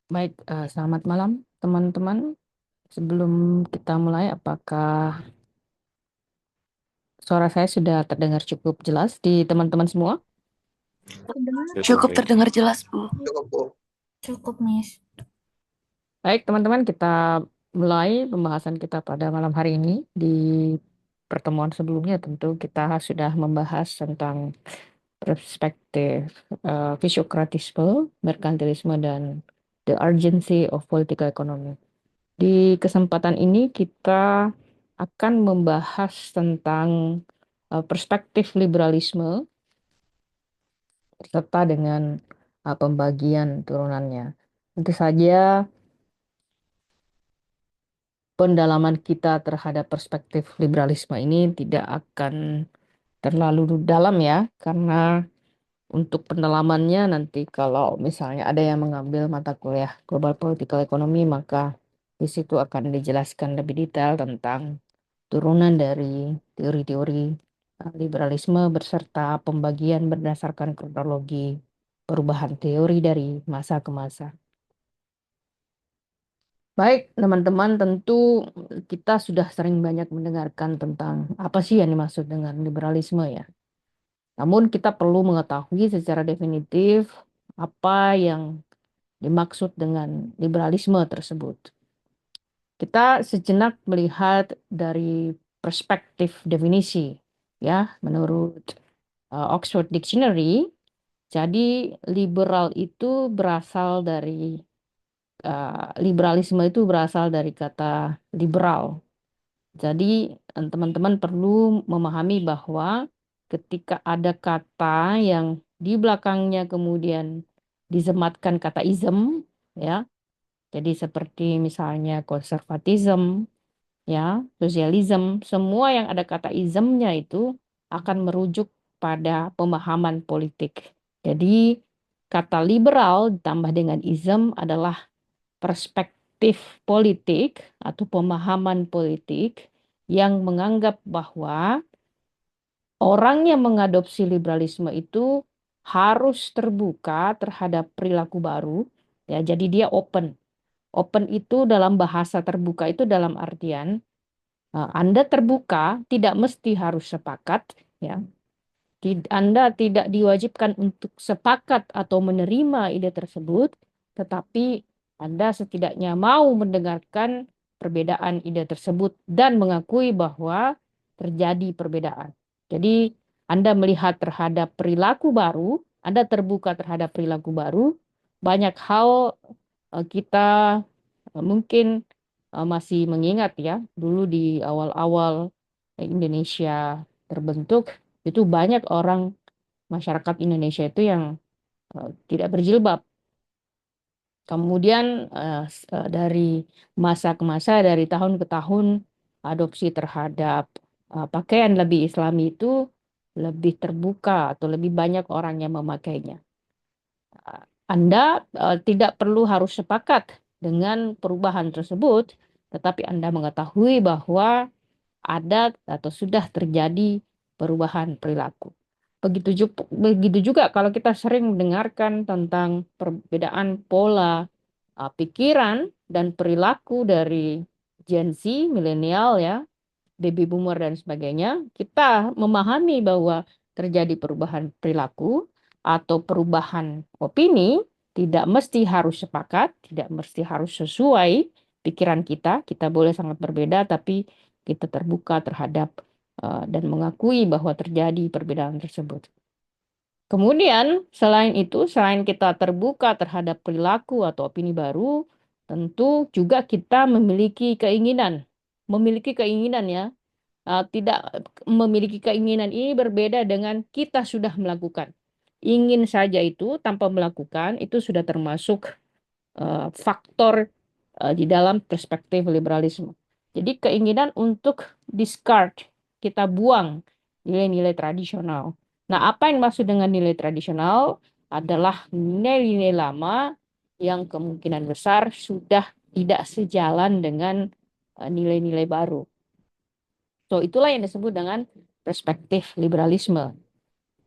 Baik, selamat malam teman-teman. Sebelum kita mulai, apakah suara saya sudah terdengar cukup jelas di teman-teman semua? Cukup terdengar jelas, Bu. Cukup, Miss. Baik, teman-teman, kita mulai pembahasan kita pada malam hari ini. Di pertemuan sebelumnya tentu kita sudah membahas tentang perspektif fisiokratisme, merkantilisme, dan the urgency of political economy. Di kesempatan ini kita akan membahas tentang perspektif liberalisme serta dengan pembagian turunannya. Tentu saja pendalaman kita terhadap perspektif liberalisme ini tidak akan terlalu dalam ya, karena untuk pendalamannya nanti kalau misalnya ada yang mengambil mata kuliah Global Political Economy, maka di situ akan dijelaskan lebih detail tentang turunan dari teori-teori liberalisme beserta pembagian berdasarkan kronologi perubahan teori dari masa ke masa. Baik, teman-teman, tentu kita sudah sering banyak mendengarkan tentang apa sih yang dimaksud dengan liberalisme ya. Namun kita perlu mengetahui secara definitif apa yang dimaksud dengan liberalisme tersebut. Kita sejenak melihat dari perspektif definisi ya, menurut Oxford Dictionary. Jadi liberal itu berasal dari liberalisme itu berasal dari kata liberal. Jadi teman-teman perlu memahami bahwa ketika ada kata yang di belakangnya kemudian disematkan kata ism ya. Jadi seperti misalnya konservatism ya, sosialisme, semua yang ada kata ismnya itu akan merujuk pada pemahaman politik. Jadi kata liberal ditambah dengan ism adalah perspektif politik atau pemahaman politik yang menganggap bahwa orang yang mengadopsi liberalisme itu harus terbuka terhadap perilaku baru. Ya, jadi dia open. Open itu dalam bahasa terbuka itu dalam artian Anda terbuka, tidak mesti harus sepakat, ya. Anda tidak diwajibkan untuk sepakat atau menerima ide tersebut, tetapi Anda setidaknya mau mendengarkan perbedaan ide tersebut dan mengakui bahwa terjadi perbedaan. Jadi, Anda melihat terhadap perilaku baru, Anda terbuka terhadap perilaku baru, banyak hal kita mungkin masih mengingat ya, dulu di awal-awal Indonesia terbentuk, itu banyak orang masyarakat Indonesia itu yang tidak berjilbab. Kemudian dari masa ke masa, dari tahun ke tahun, adopsi terhadap pakaian lebih Islami itu lebih terbuka atau lebih banyak orang yang memakainya. Anda tidak perlu harus sepakat dengan perubahan tersebut, tetapi Anda mengetahui bahwa ada atau sudah terjadi perubahan perilaku. Begitu juga kalau kita sering mendengarkan tentang perbedaan pola pikiran dan perilaku dari Gen Z, milenial ya, baby boomer dan sebagainya, kita memahami bahwa terjadi perubahan perilaku atau perubahan opini, tidak mesti harus sepakat, tidak mesti harus sesuai pikiran kita. Kita boleh sangat berbeda, tapi kita terbuka terhadap dan mengakui bahwa terjadi perbedaan tersebut. Kemudian, selain itu, selain kita terbuka terhadap perilaku atau opini baru, tentu juga kita memiliki keinginan ya, tidak memiliki keinginan ini berbeda dengan kita sudah melakukan. Ingin saja itu tanpa melakukan itu sudah termasuk faktor di dalam perspektif liberalisme. Jadi keinginan untuk discard, kita buang nilai-nilai tradisional. Nah, apa yang maksud dengan nilai tradisional adalah nilai-nilai lama yang kemungkinan besar sudah tidak sejalan dengan nilai-nilai baru. So, itulah yang disebut dengan perspektif liberalisme.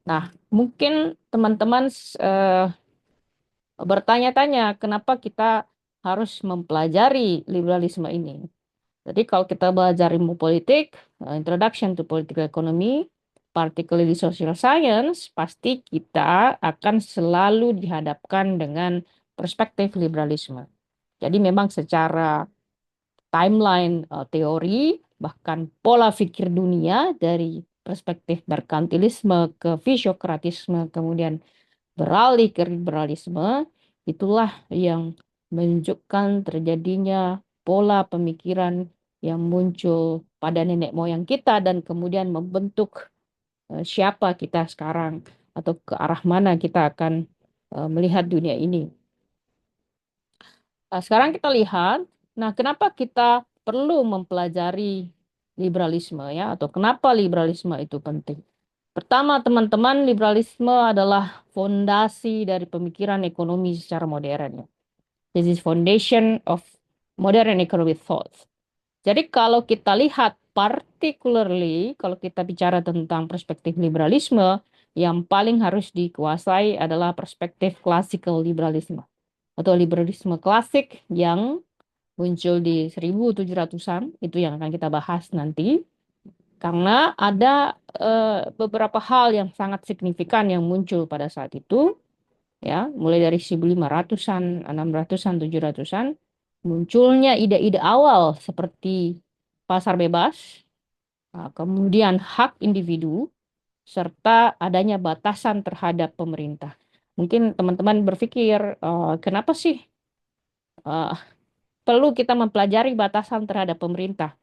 Nah, mungkin teman-teman bertanya-tanya kenapa kita harus mempelajari liberalisme ini. Jadi kalau kita belajar ilmu politik, Introduction to Political Economy, particularly social science, pasti kita akan selalu dihadapkan dengan perspektif liberalisme. Jadi memang secara timeline teori, bahkan pola pikir dunia dari perspektif merkantilisme ke fisiokratisme, kemudian beralih ke liberalisme, itulah yang menunjukkan terjadinya pola pemikiran yang muncul pada nenek moyang kita dan kemudian membentuk siapa kita sekarang atau ke arah mana kita akan melihat dunia ini. Nah, sekarang kita lihat, nah kenapa kita perlu mempelajari liberalisme ya, atau kenapa liberalisme itu penting? Pertama, teman-teman, liberalisme adalah fondasi dari pemikiran ekonomi secara modern. Ya. This is foundation of modern economic thought. Jadi kalau kita lihat particularly, kalau kita bicara tentang perspektif liberalisme, yang paling harus dikuasai adalah perspektif classical liberalisme atau liberalisme klasik yang muncul di 1700-an, itu yang akan kita bahas nanti. Karena ada beberapa hal yang sangat signifikan yang muncul pada saat itu, ya, mulai dari 1500-an, 600-an, 700-an, munculnya ide-ide awal seperti pasar bebas, kemudian hak individu, serta adanya batasan terhadap pemerintah. Mungkin teman-teman berpikir, kenapa sih eh, perlu kita mempelajari batasan terhadap pemerintah?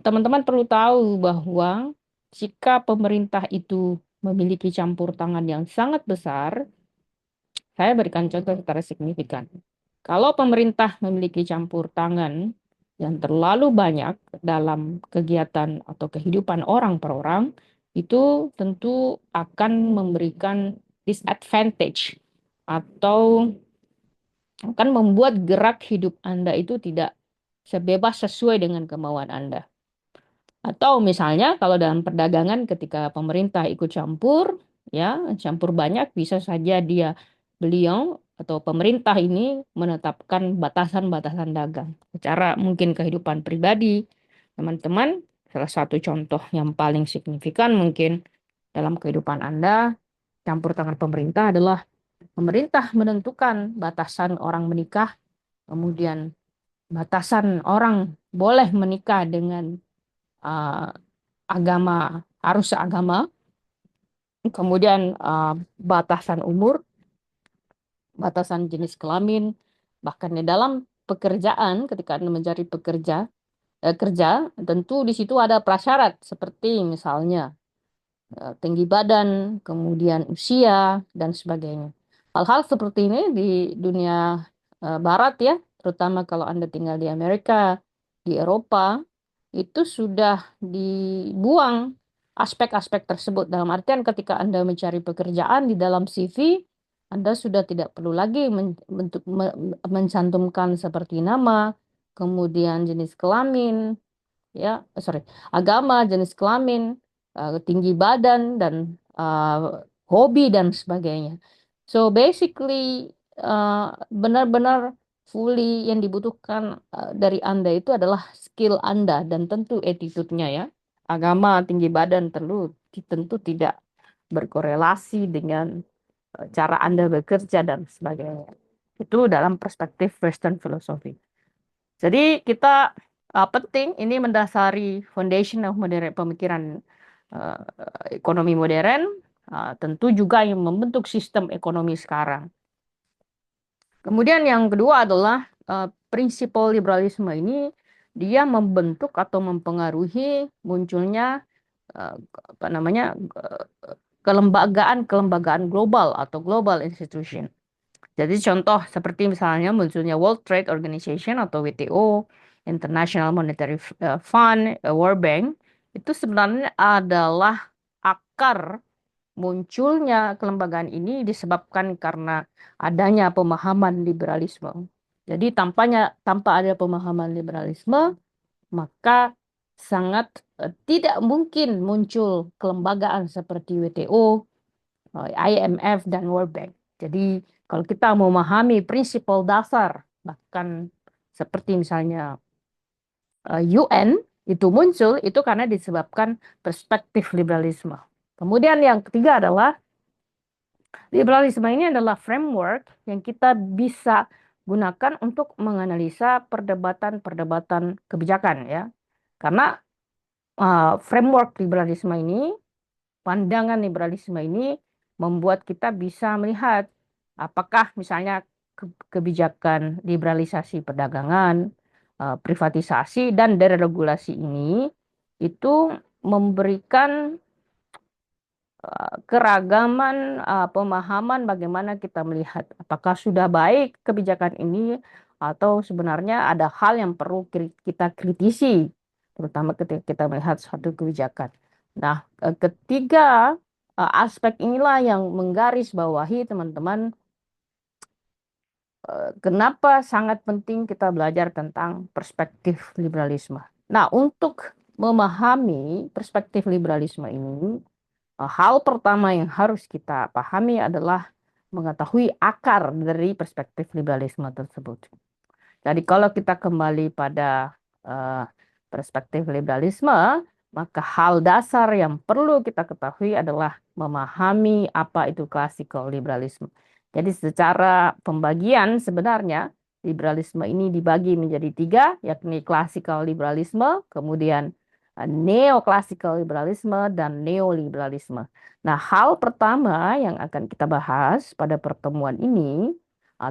Teman-teman perlu tahu bahwa jika pemerintah itu memiliki campur tangan yang sangat besar, saya berikan contoh secara signifikan. Kalau pemerintah memiliki campur tangan yang terlalu banyak dalam kegiatan atau kehidupan orang per orang, itu tentu akan memberikan disadvantage atau akan membuat gerak hidup Anda itu tidak sebebas sesuai dengan kemauan Anda. Atau misalnya kalau dalam perdagangan ketika pemerintah ikut campur, ya, campur banyak, bisa saja beliau atau pemerintah ini menetapkan batasan-batasan dagang. Secara mungkin kehidupan pribadi, teman-teman, salah satu contoh yang paling signifikan mungkin dalam kehidupan Anda, campur tangan pemerintah adalah pemerintah menentukan batasan orang menikah, kemudian batasan orang boleh menikah dengan uh, agama, harus seagama, kemudian batasan umur, batasan jenis kelamin, bahkan di dalam pekerjaan ketika Anda mencari kerja, tentu di situ ada prasyarat seperti misalnya tinggi badan, kemudian usia dan sebagainya. Hal-hal seperti ini di dunia barat ya, terutama kalau Anda tinggal di Amerika, di Eropa, itu sudah dibuang aspek-aspek tersebut. Dalam artian ketika Anda mencari pekerjaan di dalam CV, Anda sudah tidak perlu lagi mencantumkan seperti nama, kemudian jenis kelamin, ya, agama, jenis kelamin, tinggi badan, dan hobi dan sebagainya. So basically benar-benar fully yang dibutuhkan dari Anda itu adalah skill Anda dan tentu attitude-nya ya. Agama, tinggi badan tentu tidak berkorelasi dengan cara Anda bekerja dan sebagainya. Itu dalam perspektif Western philosophy. Jadi kita penting ini mendasari foundation of modern pemikiran uh, ekonomi modern, tentu juga yang membentuk sistem ekonomi sekarang. Kemudian yang kedua adalah prinsipal liberalisme ini dia membentuk atau mempengaruhi munculnya apa namanya kelembagaan global atau global institution. Jadi contoh seperti misalnya munculnya World Trade Organization atau WTO, International Monetary Fund, World Bank, itu sebenarnya adalah akar munculnya kelembagaan ini disebabkan karena adanya pemahaman liberalisme. Jadi tanpa ada pemahaman liberalisme, maka sangat tidak mungkin muncul kelembagaan seperti WTO, IMF, dan World Bank. Jadi Kalau kita mau memahami prinsip dasar, bahkan seperti misalnya UN itu muncul, itu karena disebabkan perspektif liberalisme. Kemudian yang ketiga adalah liberalisme ini adalah framework yang kita bisa gunakan untuk menganalisa perdebatan-perdebatan kebijakan ya. Karena framework liberalisme ini, pandangan liberalisme ini membuat kita bisa melihat apakah misalnya kebijakan liberalisasi perdagangan, privatisasi dan deregulasi ini itu memberikan keragaman pemahaman bagaimana kita melihat apakah sudah baik kebijakan ini atau sebenarnya ada hal yang perlu kita kritisi, terutama ketika kita melihat suatu kebijakan. Nah, ketiga aspek inilah yang menggarisbawahi teman-teman kenapa sangat penting kita belajar tentang perspektif liberalisme. Nah, untuk memahami perspektif liberalisme ini, hal pertama yang harus kita pahami adalah mengetahui akar dari perspektif liberalisme tersebut. Jadi kalau kita kembali pada eh, perspektif liberalisme, maka hal dasar yang perlu kita ketahui adalah memahami apa itu classical liberalisme. Jadi secara pembagian sebenarnya liberalisme ini dibagi menjadi tiga, yakni classical liberalisme, kemudian neoclassical liberalisme, dan neoliberalisme. Nah, hal pertama yang akan kita bahas pada pertemuan ini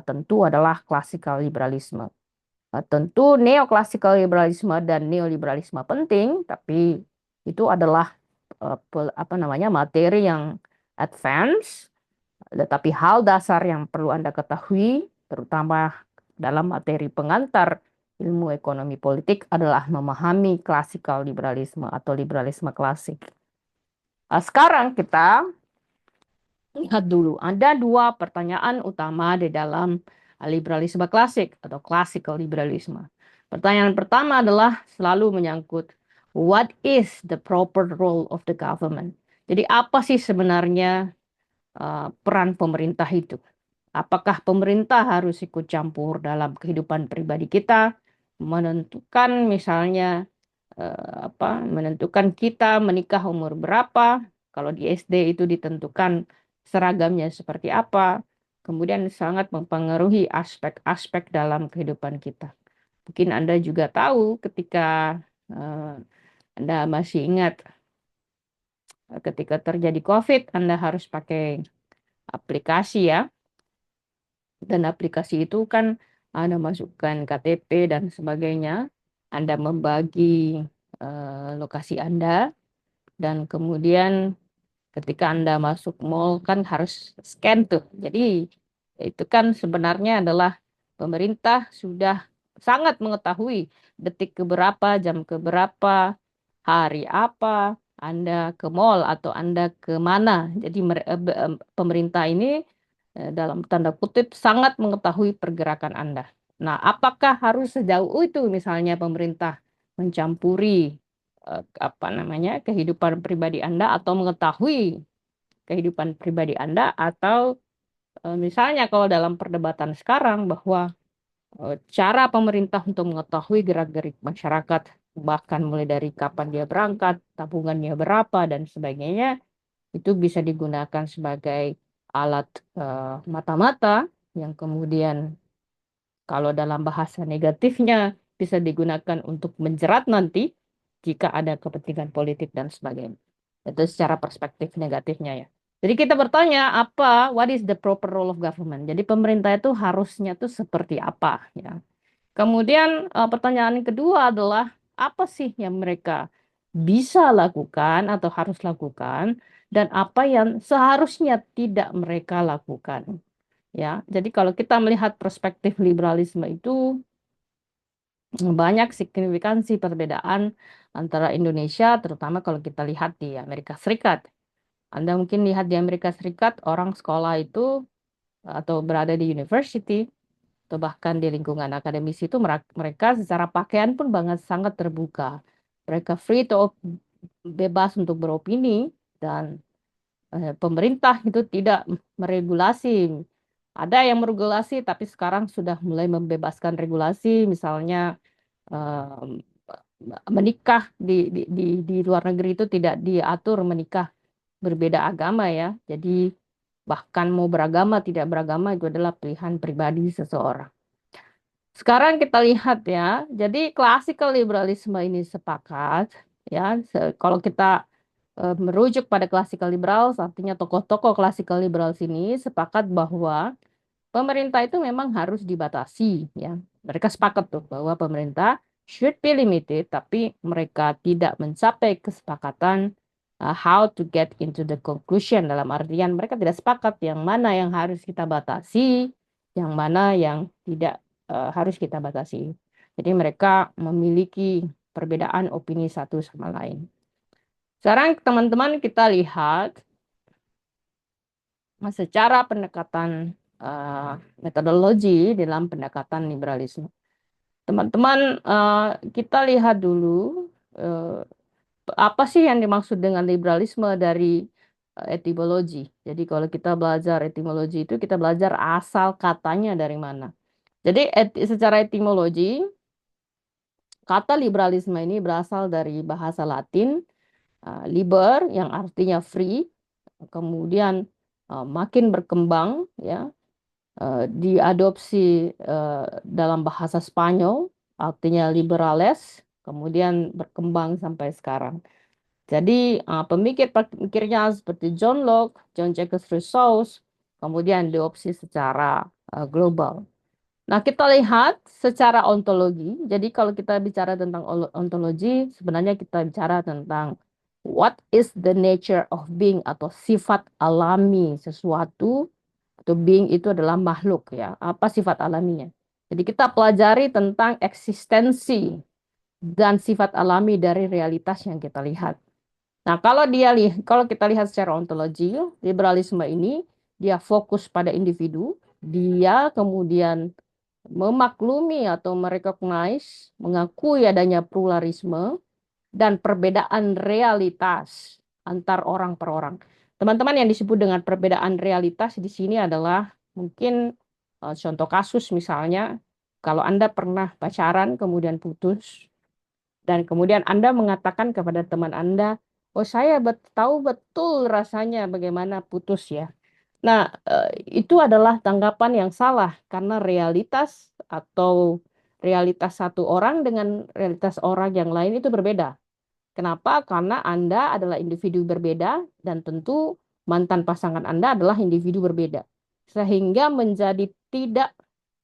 tentu adalah classical liberalisme. Tentu neoclassical liberalisme dan neoliberalisme penting, tapi itu adalah apa namanya materi yang advance, tetapi hal dasar yang perlu Anda ketahui, terutama dalam materi pengantar ilmu ekonomi politik adalah memahami classical liberalisme atau liberalisme klasik. Sekarang kita lihat dulu, ada dua pertanyaan utama di dalam liberalisme klasik atau classical liberalisme. Pertanyaan pertama adalah selalu menyangkut what is the proper role of the government? Jadi apa sih sebenarnya peran pemerintah itu? Apakah pemerintah harus ikut campur dalam kehidupan pribadi kita, menentukan misalnya menentukan kita menikah umur berapa, kalau di SD itu ditentukan seragamnya seperti apa, kemudian sangat mempengaruhi aspek-aspek dalam kehidupan kita. Mungkin Anda juga tahu ketika Anda masih ingat ketika terjadi COVID, Anda harus pakai aplikasi ya, dan aplikasi itu kan Anda masukkan KTP dan sebagainya, Anda membagi lokasi Anda, dan kemudian ketika Anda masuk mall kan harus scan tuh. Jadi itu kan sebenarnya adalah pemerintah sudah sangat mengetahui detik keberapa, jam keberapa, hari apa Anda ke mall atau Anda ke mana. Jadi pemerintah ini dalam tanda kutip sangat mengetahui pergerakan Anda. Nah, apakah harus sejauh itu misalnya pemerintah mencampuri apa namanya kehidupan pribadi Anda atau mengetahui kehidupan pribadi Anda atau misalnya kalau dalam perdebatan sekarang bahwa cara pemerintah untuk mengetahui gerak-gerik masyarakat bahkan mulai dari kapan dia berangkat, tabungannya berapa dan sebagainya itu bisa digunakan sebagai alat mata-mata yang kemudian kalau dalam bahasa negatifnya bisa digunakan untuk menjerat nanti jika ada kepentingan politik dan sebagainya. Itu secara perspektif negatifnya ya. Jadi kita bertanya what is the proper role of government? Jadi pemerintah itu harusnya tuh seperti apa ya. Kemudian pertanyaan yang kedua adalah apa sih yang mereka bisa lakukan atau harus lakukan dan apa yang seharusnya tidak mereka lakukan. Ya, jadi kalau kita melihat perspektif liberalisme itu banyak signifikansi perbedaan antara Indonesia, terutama kalau kita lihat di Amerika Serikat. Anda mungkin lihat di Amerika Serikat, orang sekolah itu atau berada di university, atau bahkan di lingkungan akademis itu mereka secara pakaian pun sangat terbuka. Mereka free to bebas untuk beropini dan pemerintah itu tidak meregulasi Ada yang meregulasi, tapi sekarang sudah mulai membebaskan regulasi, misalnya em, menikah di luar negeri itu tidak diatur menikah berbeda agama ya. Jadi bahkan mau beragama tidak beragama itu adalah pilihan pribadi seseorang. Sekarang kita lihat ya, jadi classical liberalisme ini sepakat ya, kalau kita merujuk pada classical liberals, artinya tokoh-tokoh classical liberals ini sepakat bahwa pemerintah itu memang harus dibatasi ya. Mereka sepakat tuh bahwa pemerintah should be limited, tapi mereka tidak mencapai kesepakatan how to get into the conclusion, dalam artian mereka tidak sepakat yang mana yang harus kita batasi, yang mana yang tidak harus kita batasi. Jadi mereka memiliki perbedaan opini satu sama lain. Sekarang teman-teman kita lihat secara pendekatan metodologi dalam pendekatan liberalisme. Teman-teman, kita lihat dulu apa sih yang dimaksud dengan liberalisme dari etimologi. Jadi kalau kita belajar etimologi itu kita belajar asal katanya dari mana. Jadi secara etimologi, kata liberalisme ini berasal dari bahasa Latin, liber yang artinya free, kemudian makin berkembang ya, diadopsi dalam bahasa Spanyol, artinya liberales, kemudian berkembang sampai sekarang. Jadi pemikir-pemikirnya seperti John Locke, John Jacques Rousseau, kemudian diadopsi secara global. Nah, kita lihat secara ontologi. Jadi kalau kita bicara tentang ontologi, sebenarnya kita bicara tentang what is the nature of being atau sifat alami sesuatu, atau being itu adalah makhluk ya. Apa sifat alaminya? Jadi kita pelajari tentang eksistensi dan sifat alami dari realitas yang kita lihat. Nah, kalau kita lihat secara ontologi, liberalisme ini dia fokus pada individu, dia kemudian memaklumi atau merecognize, mengakui adanya pluralisme dan perbedaan realitas antar orang per orang. Teman-teman, yang disebut dengan perbedaan realitas di sini adalah mungkin contoh kasus, misalnya kalau Anda pernah pacaran kemudian putus dan kemudian Anda mengatakan kepada teman Anda, "Oh, saya tahu betul rasanya bagaimana putus ya." Nah, itu adalah tanggapan yang salah karena realitas atau realitas satu orang dengan realitas orang yang lain itu berbeda. Kenapa? Karena Anda adalah individu berbeda dan tentu mantan pasangan Anda adalah individu berbeda. Sehingga menjadi tidak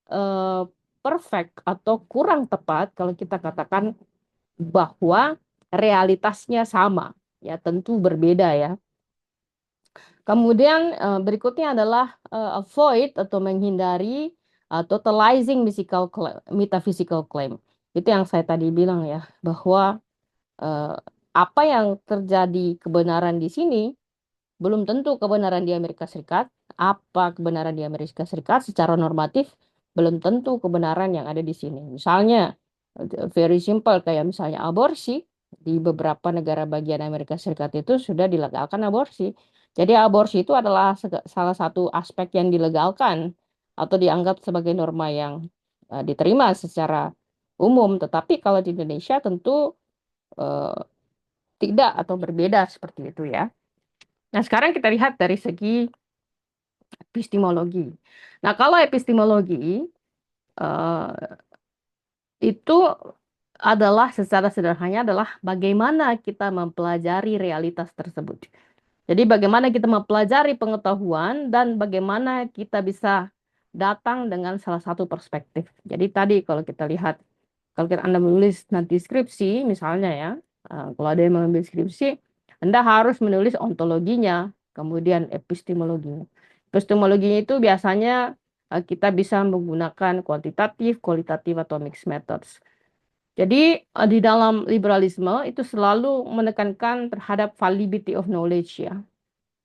eh, perfect atau kurang tepat kalau kita katakan bahwa realitasnya sama. Ya, tentu berbeda ya. Kemudian berikutnya adalah avoid atau menghindari totalizing metaphysical claim. Itu yang saya tadi bilang ya, bahwa eh, apa yang terjadi kebenaran di sini belum tentu kebenaran di Amerika Serikat. Apa kebenaran di Amerika Serikat secara normatif belum tentu kebenaran yang ada di sini. Misalnya, very simple kayak misalnya aborsi. Di beberapa negara bagian Amerika Serikat itu sudah dilegalkan aborsi. Jadi aborsi itu adalah salah satu aspek yang dilegalkan atau dianggap sebagai norma yang diterima secara umum. Tetapi kalau di Indonesia tentu eh, tidak atau berbeda seperti itu ya. Nah, sekarang kita lihat dari segi epistemologi. Nah, kalau epistemologi eh, itu adalah secara sederhananya adalah bagaimana kita mempelajari realitas tersebut. Jadi bagaimana kita mempelajari pengetahuan dan bagaimana kita bisa datang dengan salah satu perspektif. Jadi tadi kalau kita lihat, kalau Anda menulis nanti skripsi misalnya ya, kalau ada yang mengambil skripsi, Anda harus menulis ontologinya, kemudian epistemologinya. Epistemologinya itu biasanya kita bisa menggunakan kuantitatif, kualitatif, atau mixed methods. Jadi di dalam liberalisme itu selalu menekankan terhadap validity of knowledge ya.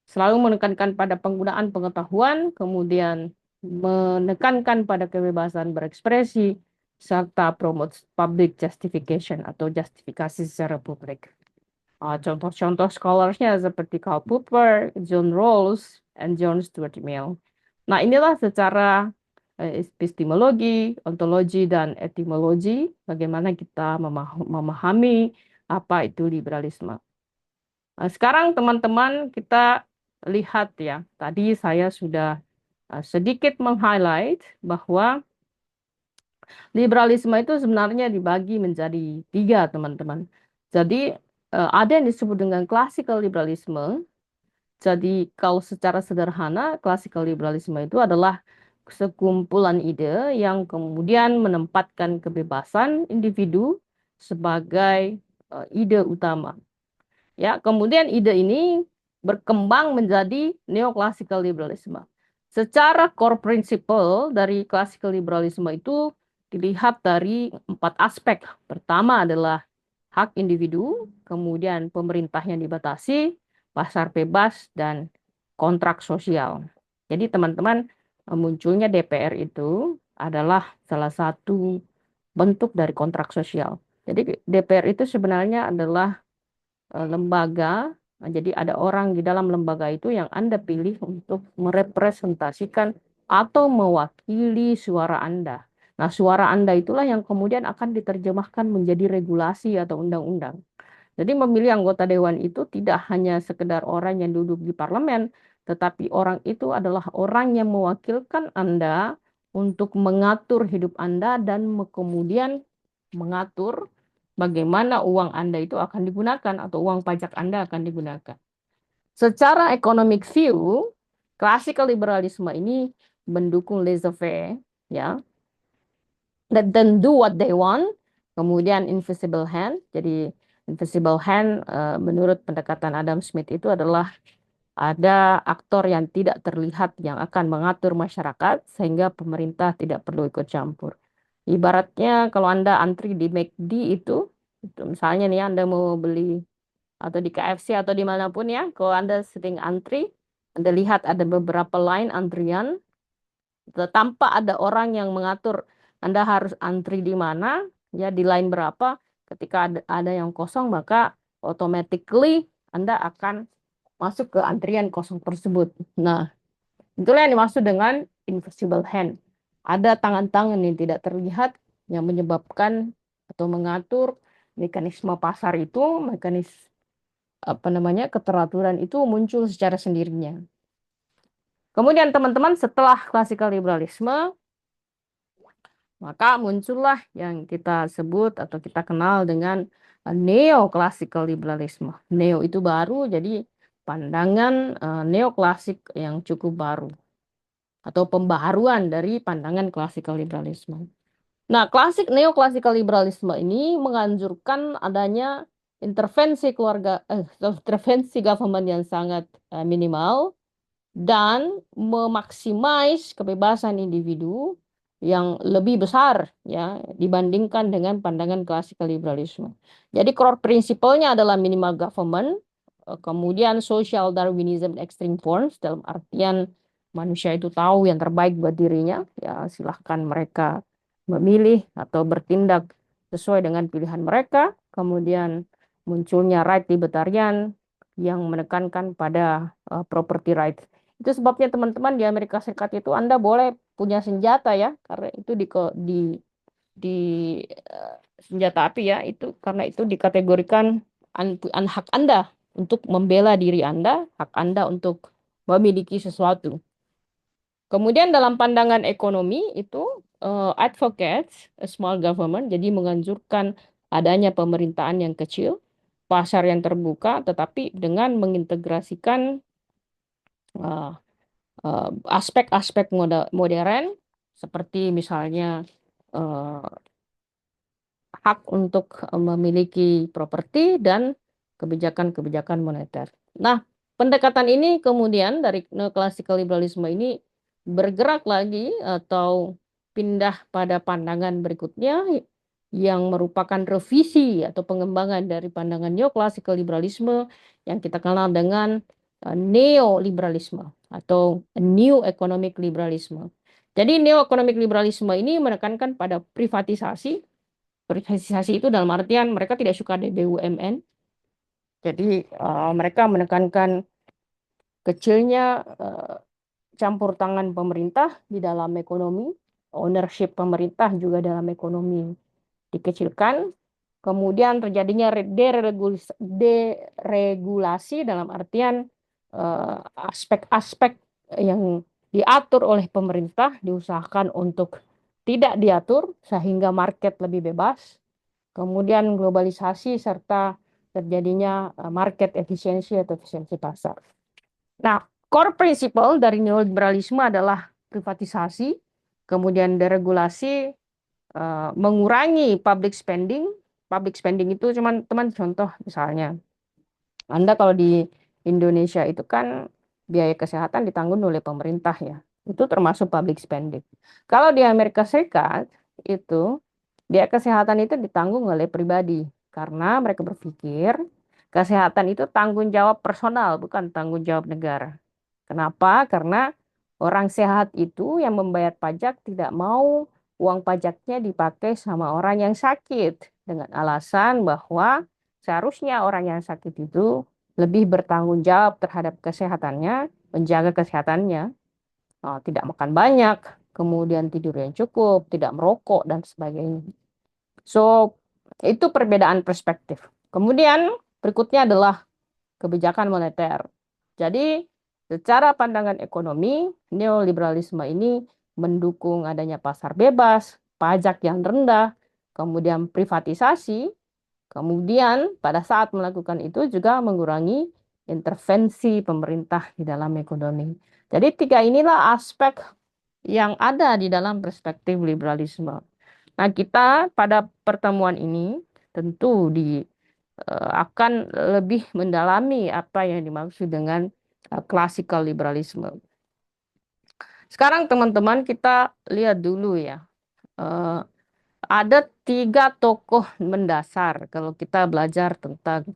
Selalu menekankan pada penggunaan pengetahuan, kemudian menekankan pada kebebasan berekspresi, serta promote public justification atau justifikasi secara publik. Contoh-contoh scholarsnya seperti Karl Popper, John Rawls, and John Stuart Mill. Nah, inilah secara epistemologi, ontologi, dan etimologi bagaimana kita memahami apa itu liberalisme. Nah, sekarang teman-teman kita lihat ya, tadi saya sudah sedikit meng-highlight bahwa liberalisme itu sebenarnya dibagi menjadi tiga, teman-teman. Jadi ada yang disebut dengan classical liberalisme. Jadi kalau secara sederhana, classical liberalisme itu adalah sekumpulan ide yang kemudian menempatkan kebebasan individu sebagai ide utama. Ya, kemudian ide ini berkembang menjadi neoclassical liberalisme. Secara core principle dari classical liberalisme itu dilihat dari 4 aspek. Pertama adalah hak individu, kemudian pemerintah yang dibatasi, pasar bebas, dan kontrak sosial. Jadi teman-teman, munculnya DPR itu adalah salah satu bentuk dari kontrak sosial. Jadi DPR itu sebenarnya adalah lembaga. Jadi ada orang di dalam lembaga itu yang Anda pilih untuk merepresentasikan atau mewakili suara Anda. Nah, suara Anda itulah yang kemudian akan diterjemahkan menjadi regulasi atau undang-undang. Jadi memilih anggota dewan itu tidak hanya sekedar orang yang duduk di parlemen, tetapi orang itu adalah orang yang mewakilkan Anda untuk mengatur hidup Anda dan kemudian mengatur bagaimana uang Anda itu akan digunakan atau uang pajak Anda akan digunakan. Secara economic view, classical liberalisme ini mendukung laissez-faire, ya, let them do what they want. Kemudian invisible hand. Jadi invisible hand menurut pendekatan Adam Smith itu adalah ada aktor yang tidak terlihat yang akan mengatur masyarakat sehingga pemerintah tidak perlu ikut campur. Ibaratnya kalau Anda antri di McD itu misalnya nih Anda mau beli atau di KFC atau dimanapun ya, kalau Anda sering antri, Anda lihat ada beberapa line antrian, tanpa ada orang yang mengatur Anda harus antri di mana, ya di line berapa. Ketika ada yang kosong, maka automatically Anda akan masuk ke antrian kosong tersebut. Nah, itulah yang dimaksud dengan invisible hand. Ada tangan-tangan yang tidak terlihat yang menyebabkan atau mengatur mekanisme pasar itu, keteraturan itu muncul secara sendirinya. Kemudian teman-teman setelah klasikal liberalisme, maka muncullah yang kita sebut atau kita kenal dengan neoclassical liberalisme. Neo itu baru, jadi pandangan neoklasik yang cukup baru atau pembaharuan dari pandangan classical liberalisme. Nah, neoclassical liberalisme ini menganjurkan adanya intervensi government yang sangat minimal dan memaksimais kebebasan individu yang lebih besar ya dibandingkan dengan pandangan klasikal liberalisme. Jadi core prinsipalnya adalah minimal government, kemudian social Darwinism extreme forms dalam artian manusia itu tahu yang terbaik buat dirinya, ya silahkan mereka memilih atau bertindak sesuai dengan pilihan mereka. Kemudian munculnya right libertarian yang menekankan pada property rights. Itu sebabnya teman-teman di Amerika Serikat itu Anda boleh punya senjata ya, karena itu di senjata api ya, itu karena itu dikategorikan hak Anda untuk membela diri Anda, hak Anda untuk memiliki sesuatu. Kemudian dalam pandangan ekonomi itu advocates a small government, jadi menganjurkan adanya pemerintahan yang kecil, pasar yang terbuka, tetapi dengan mengintegrasikan aspek-aspek modern seperti misalnya hak untuk memiliki properti dan kebijakan-kebijakan moneter. Nah, pendekatan ini kemudian dari neoclassical liberalisme ini bergerak lagi atau pindah pada pandangan berikutnya yang merupakan revisi atau pengembangan dari pandangan neoclassical liberalisme yang kita kenal dengan neoliberalisme atau new economic liberalisme. Jadi neo-economic liberalisme ini menekankan pada privatisasi. Privatisasi itu dalam artian mereka tidak suka ada BUMN. Jadi mereka menekankan kecilnya campur tangan pemerintah di dalam ekonomi, ownership pemerintah juga dalam ekonomi dikecilkan. Kemudian terjadinya deregulasi dalam artian aspek-aspek yang diatur oleh pemerintah diusahakan untuk tidak diatur sehingga market lebih bebas. Kemudian globalisasi serta terjadinya market efisiensi atau efisiensi pasar. Nah, core principle dari neoliberalisme adalah privatisasi, kemudian deregulasi, mengurangi public spending. Public spending itu cuman teman contoh misalnya, Anda kalau di Indonesia itu kan biaya kesehatan ditanggung oleh pemerintah ya. Itu termasuk public spending. Kalau di Amerika Serikat itu biaya kesehatan itu ditanggung oleh pribadi karena mereka berpikir kesehatan itu tanggung jawab personal bukan tanggung jawab negara. Kenapa? Karena orang sehat itu yang membayar pajak tidak mau uang pajaknya dipakai sama orang yang sakit dengan alasan bahwa seharusnya orang yang sakit itu lebih bertanggung jawab terhadap kesehatannya, menjaga kesehatannya, tidak makan banyak, kemudian tidur yang cukup, tidak merokok, dan sebagainya. So, itu perbedaan perspektif. Kemudian berikutnya adalah kebijakan moneter. Jadi, secara pandangan ekonomi, neoliberalisme ini mendukung adanya pasar bebas, pajak yang rendah, kemudian privatisasi, kemudian pada saat melakukan itu juga mengurangi intervensi pemerintah di dalam ekonomi. Jadi tiga inilah aspek yang ada di dalam perspektif liberalisme. Nah, kita pada pertemuan ini tentu akan lebih mendalami apa yang dimaksud dengan classical liberalisme. Sekarang teman-teman kita lihat dulu ya. Eh, ada tiga tokoh mendasar kalau kita belajar tentang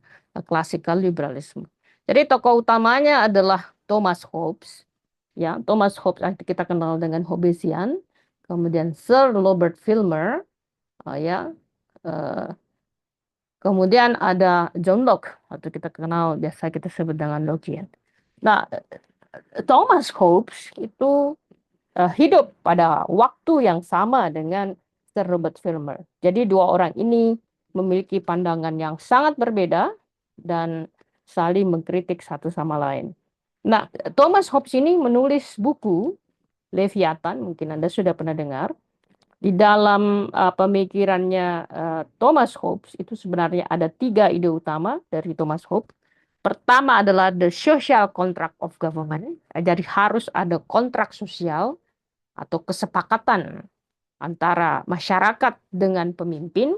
classical liberalisme. Jadi tokoh utamanya adalah Thomas Hobbes. Ya, Thomas Hobbes kita kenal dengan Hobbesian. Kemudian Sir Robert Filmer, ya. Eh, Kemudian ada John Locke, atau kita kenal biasa kita sebut dengan Lockean. Nah, Thomas Hobbes itu hidup pada waktu yang sama dengan Sir Robert Filmer. Jadi dua orang ini memiliki pandangan yang sangat berbeda dan saling mengkritik satu sama lain. Nah, Thomas Hobbes ini menulis buku Leviathan, mungkin Anda sudah pernah dengar. Di dalam pemikirannya Thomas Hobbes itu sebenarnya ada tiga ide utama dari Thomas Hobbes. Pertama adalah the social contract of government. Jadi harus ada kontrak sosial atau kesepakatan antara masyarakat dengan pemimpin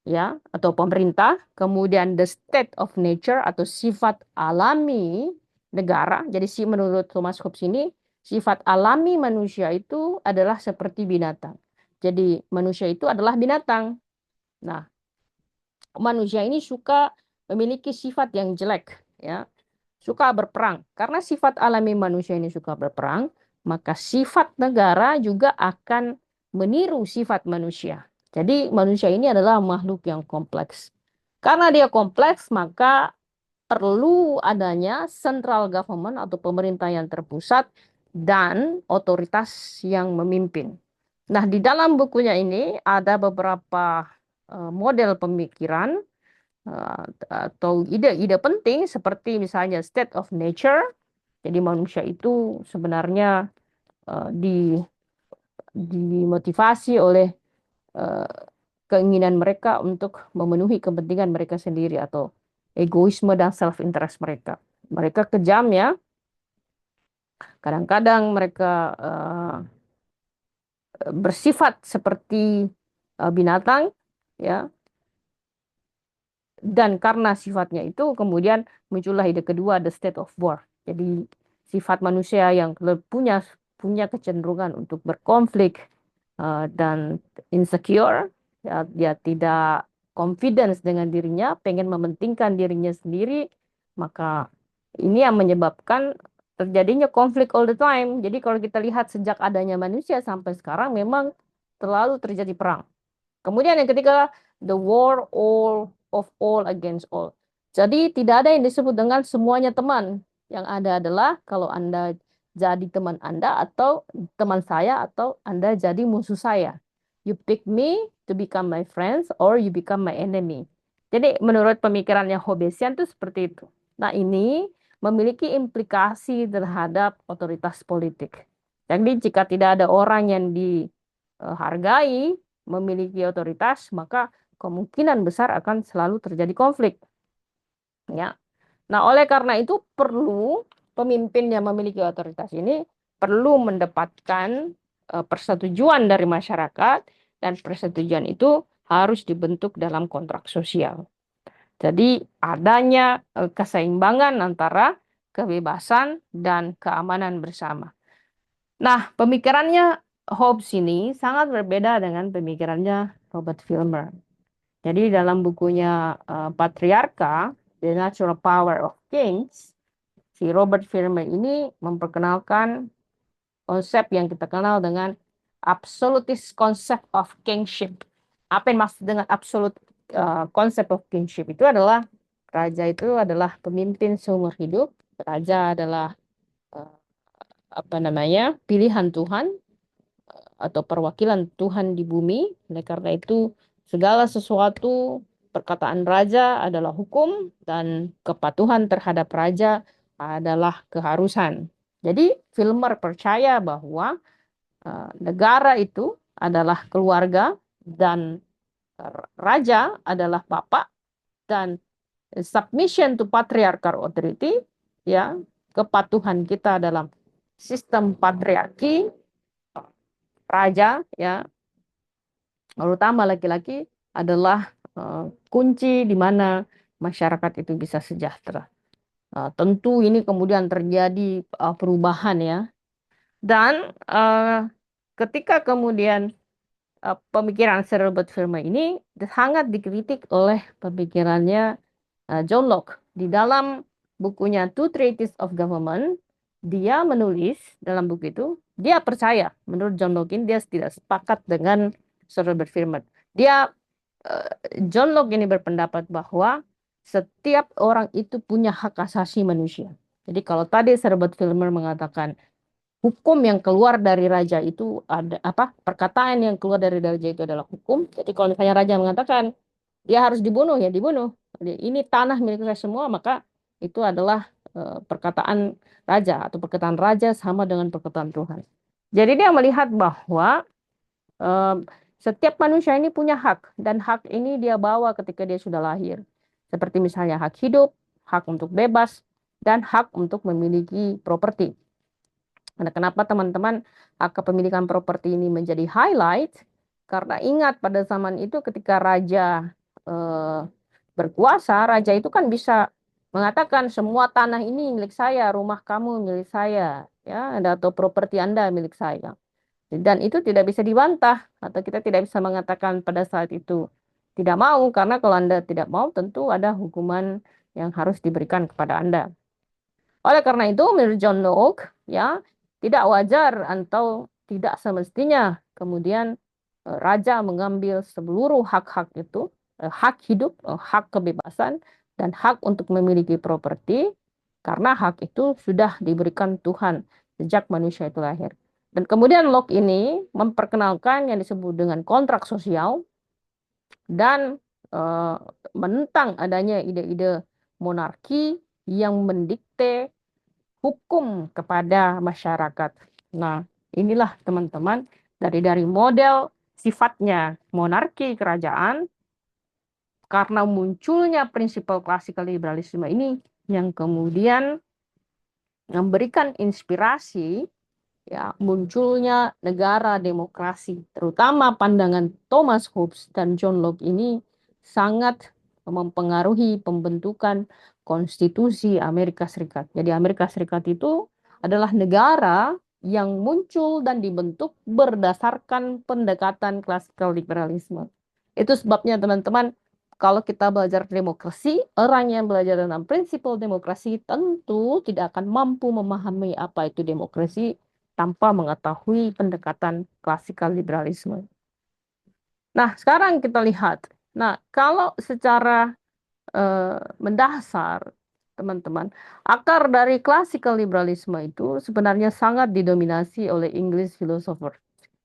ya atau pemerintah. Kemudian the state of nature atau sifat alami negara. Jadi menurut Thomas Hobbes ini sifat alami manusia itu adalah seperti binatang. Jadi manusia itu adalah binatang. Nah, manusia ini suka memiliki sifat yang jelek ya. Suka berperang. Karena sifat alami manusia ini suka berperang, maka sifat negara juga akan meniru sifat manusia. Jadi manusia ini adalah makhluk yang kompleks. Karena dia kompleks, maka perlu adanya central government atau pemerintah yang terpusat dan otoritas yang memimpin. Nah, di dalam bukunya ini ada beberapa model pemikiran atau ide-ide penting seperti misalnya state of nature. Jadi manusia itu sebenarnya dimotivasi oleh eh, keinginan mereka untuk memenuhi kepentingan mereka sendiri atau egoisme dan self interest mereka. Mereka kejam ya. Kadang-kadang mereka bersifat seperti binatang ya. Dan karena sifatnya itu kemudian muncullah ide kedua the state of war. Jadi sifat manusia yang punya kecenderungan untuk berkonflik dan insecure, ya, dia tidak confidence dengan dirinya, pengen mementingkan dirinya sendiri, maka ini yang menyebabkan terjadinya konflik all the time. Jadi kalau kita lihat sejak adanya manusia sampai sekarang memang selalu terjadi perang. Kemudian yang ketiga, the war all against all. Jadi tidak ada yang disebut dengan semuanya teman. Yang ada adalah kalau Anda jadi teman Anda atau teman saya atau Anda jadi musuh saya. You pick me to become my friends or you become my enemy. Jadi menurut pemikirannya Hobbesian itu seperti itu. Nah ini memiliki implikasi terhadap otoritas politik. Jadi jika tidak ada orang yang dihargai, memiliki otoritas, maka kemungkinan besar akan selalu terjadi konflik. Ya. Nah, oleh karena itu perlu pemimpin yang memiliki otoritas ini perlu mendapatkan persetujuan dari masyarakat dan persetujuan itu harus dibentuk dalam kontrak sosial. Jadi adanya keseimbangan antara kebebasan dan keamanan bersama. Nah, pemikirannya Hobbes ini sangat berbeda dengan pemikirannya Robert Filmer. Jadi dalam bukunya Patriarka, The Natural Power of Kings, si Robert Filmer ini memperkenalkan konsep yang kita kenal dengan absolutist concept of kingship. Apa yang maksud dengan absolute concept of kingship? Itu adalah raja itu adalah pemimpin seumur hidup, raja adalah eh, apa namanya pilihan Tuhan atau perwakilan Tuhan di bumi. Oleh karena itu, segala sesuatu perkataan raja adalah hukum dan kepatuhan terhadap raja adalah keharusan. Jadi, Filmer percaya bahwa negara itu adalah keluarga dan raja adalah bapak dan submission to patriarchal authority, ya, kepatuhan kita dalam sistem patriarki raja, ya, terutama laki-laki adalah kunci di mana masyarakat itu bisa sejahtera. Tentu ini kemudian terjadi perubahan ya. Dan ketika kemudian pemikiran Sir Robert Filmer ini sangat dikritik oleh pemikirannya John Locke. Di dalam bukunya Two Treatises of Government, dia menulis dalam buku itu, dia percaya, menurut John Locke ini dia tidak sepakat dengan Sir Robert Filmer. John Locke ini berpendapat bahwa setiap orang itu punya hak asasi manusia. Jadi kalau tadi Sir Robert Filmer mengatakan hukum yang keluar dari raja itu ada apa? Perkataan yang keluar dari raja itu adalah hukum. Jadi kalau misalnya raja mengatakan dia harus dibunuh ya dibunuh. Jadi, ini tanah milik kita semua maka itu adalah perkataan raja atau perkataan raja sama dengan perkataan Tuhan. Jadi dia melihat bahwa setiap manusia ini punya hak dan hak ini dia bawa ketika dia sudah lahir. Seperti misalnya hak hidup, hak untuk bebas, dan hak untuk memiliki properti. Nah, kenapa teman-teman hak kepemilikan properti ini menjadi highlight? Karena ingat pada zaman itu ketika raja berkuasa, raja itu kan bisa mengatakan semua tanah ini milik saya, rumah kamu milik saya, ya, atau properti Anda milik saya. Dan itu tidak bisa dibantah atau kita tidak bisa mengatakan pada saat itu tidak mau karena kalau Anda tidak mau tentu ada hukuman yang harus diberikan kepada Anda. Oleh karena itu menurut John Locke ya tidak wajar atau tidak semestinya kemudian raja mengambil seluruh hak-hak itu, hak hidup, hak kebebasan dan hak untuk memiliki properti karena hak itu sudah diberikan Tuhan sejak manusia itu lahir. Dan kemudian Locke ini memperkenalkan yang disebut dengan kontrak sosial dan menentang adanya ide-ide monarki yang mendikte hukum kepada masyarakat. Nah, inilah teman-teman dari model sifatnya monarki kerajaan karena munculnya prinsip klasikal liberalisme ini yang kemudian memberikan inspirasi ya munculnya negara demokrasi, terutama pandangan Thomas Hobbes dan John Locke ini sangat mempengaruhi pembentukan konstitusi Amerika Serikat. Jadi Amerika Serikat itu adalah negara yang muncul dan dibentuk berdasarkan pendekatan klasikal liberalisme. Itu sebabnya teman-teman, kalau kita belajar demokrasi, orang yang belajar tentang prinsip demokrasi tentu tidak akan mampu memahami apa itu demokrasi tanpa mengetahui pendekatan klasikal liberalisme. Nah, sekarang kita lihat. Nah, kalau secara mendasar teman-teman. Akar dari classical liberalisme itu sebenarnya sangat didominasi oleh English philosopher.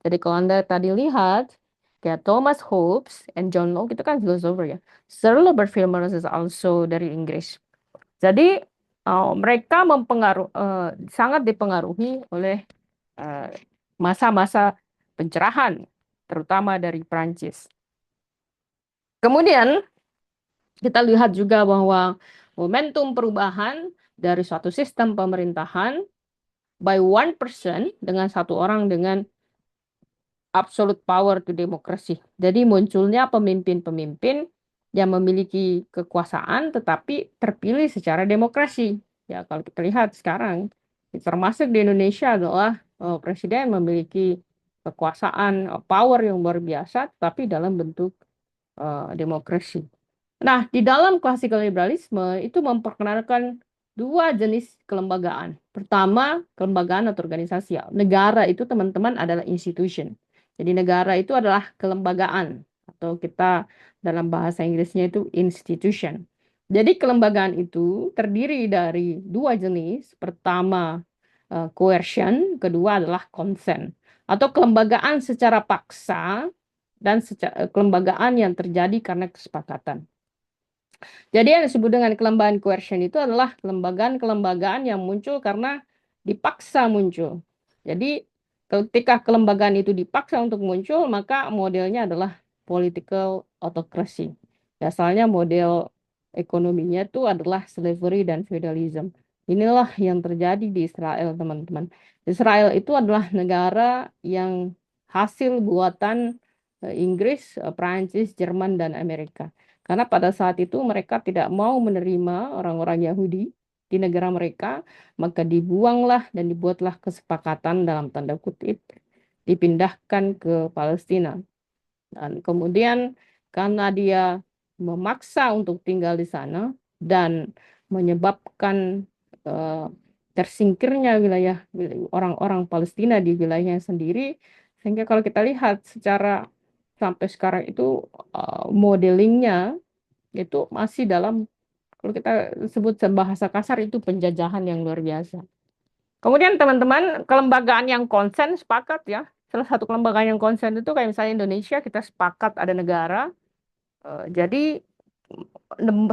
Jadi kalau Anda tadi lihat, kayak Thomas Hobbes and John Locke itu kan philosopher ya. Sir Robert Filmer is also dari Inggris. Jadi mereka sangat dipengaruhi oleh eh, masa-masa pencerahan, terutama dari Prancis. Kemudian kita lihat juga bahwa momentum perubahan dari suatu sistem pemerintahan by one person dengan satu orang dengan absolute power to democracy. Jadi munculnya pemimpin-pemimpin yang memiliki kekuasaan tetapi terpilih secara demokrasi. Ya, kalau kita lihat sekarang, termasuk di Indonesia adalah presiden memiliki kekuasaan, power yang luar biasa, tapi dalam bentuk demokrasi. Nah, di dalam klasikal liberalisme itu memperkenalkan dua jenis kelembagaan. Pertama, kelembagaan atau organisasi. Negara itu teman-teman adalah institution. Jadi negara itu adalah kelembagaan atau kita dalam bahasa Inggrisnya itu institution. Jadi kelembagaan itu terdiri dari dua jenis. Pertama, coercion, kedua adalah consent atau kelembagaan secara paksa dan kelembagaan yang terjadi karena kesepakatan. Jadi yang disebut dengan kelembagaan coercion itu adalah kelembagaan-kelembagaan yang muncul karena dipaksa muncul. Jadi ketika kelembagaan itu dipaksa untuk muncul, maka modelnya adalah political autocracy. Asalnya model ekonominya itu adalah slavery dan feudalism. Inilah yang terjadi di Israel, teman-teman. Israel itu adalah negara yang hasil buatan Inggris, Prancis, Jerman, dan Amerika. Karena pada saat itu mereka tidak mau menerima orang-orang Yahudi di negara mereka, maka dibuanglah dan dibuatlah kesepakatan dalam tanda kutip, dipindahkan ke Palestina. Dan kemudian karena dia memaksa untuk tinggal di sana dan menyebabkan eh, tersingkirnya wilayah orang-orang Palestina di wilayahnya sendiri, sehingga kalau kita lihat secara sampai sekarang itu modelingnya itu masih dalam kalau kita sebut bahasa kasar itu penjajahan yang luar biasa. Kemudian teman-teman, kelembagaan yang konsen sepakat ya. Salah satu kelembagaan yang konsen itu kayak misalnya Indonesia, kita sepakat ada negara. Jadi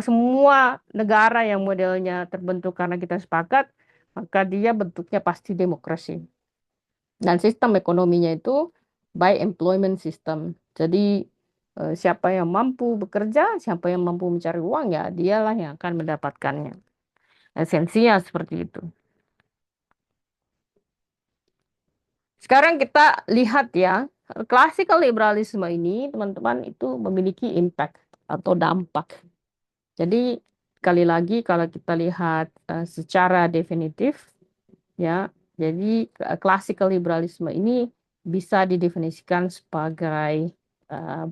semua negara yang modelnya terbentuk karena kita sepakat, maka dia bentuknya pasti demokrasi. Dan sistem ekonominya itu by employment system. Jadi siapa yang mampu bekerja, siapa yang mampu mencari uang ya dialah yang akan mendapatkannya. Esensinya seperti itu. Sekarang kita lihat ya, classical liberalisme ini teman-teman itu memiliki impact atau dampak. Jadi sekali lagi kalau kita lihat secara definitif ya, jadi classical liberalisme ini bisa didefinisikan sebagai uh,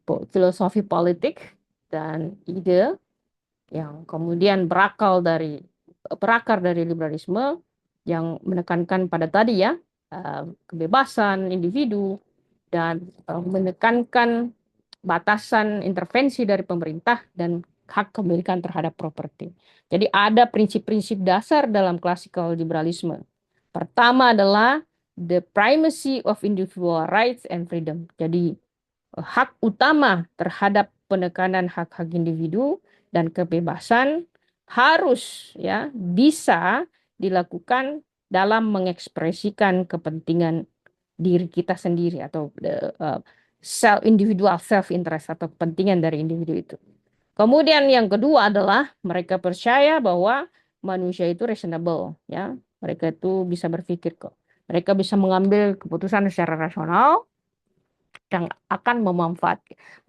filosofi politik dan ide yang kemudian berakar dari liberalisme yang menekankan pada tadi ya kebebasan individu dan menekankan batasan intervensi dari pemerintah dan hak kepemilikan terhadap properti. Jadi ada prinsip-prinsip dasar dalam classical liberalisme. Pertama adalah the primacy of individual rights and freedom. Jadi hak utama terhadap penekanan hak-hak individu dan kebebasan harus ya bisa dilakukan dalam mengekspresikan kepentingan diri kita sendiri atau individual self interest atau kepentingan dari individu itu. Kemudian yang kedua adalah mereka percaya bahwa manusia itu reasonable ya. Mereka itu bisa berpikir kok. Mereka bisa mengambil keputusan secara rasional yang akan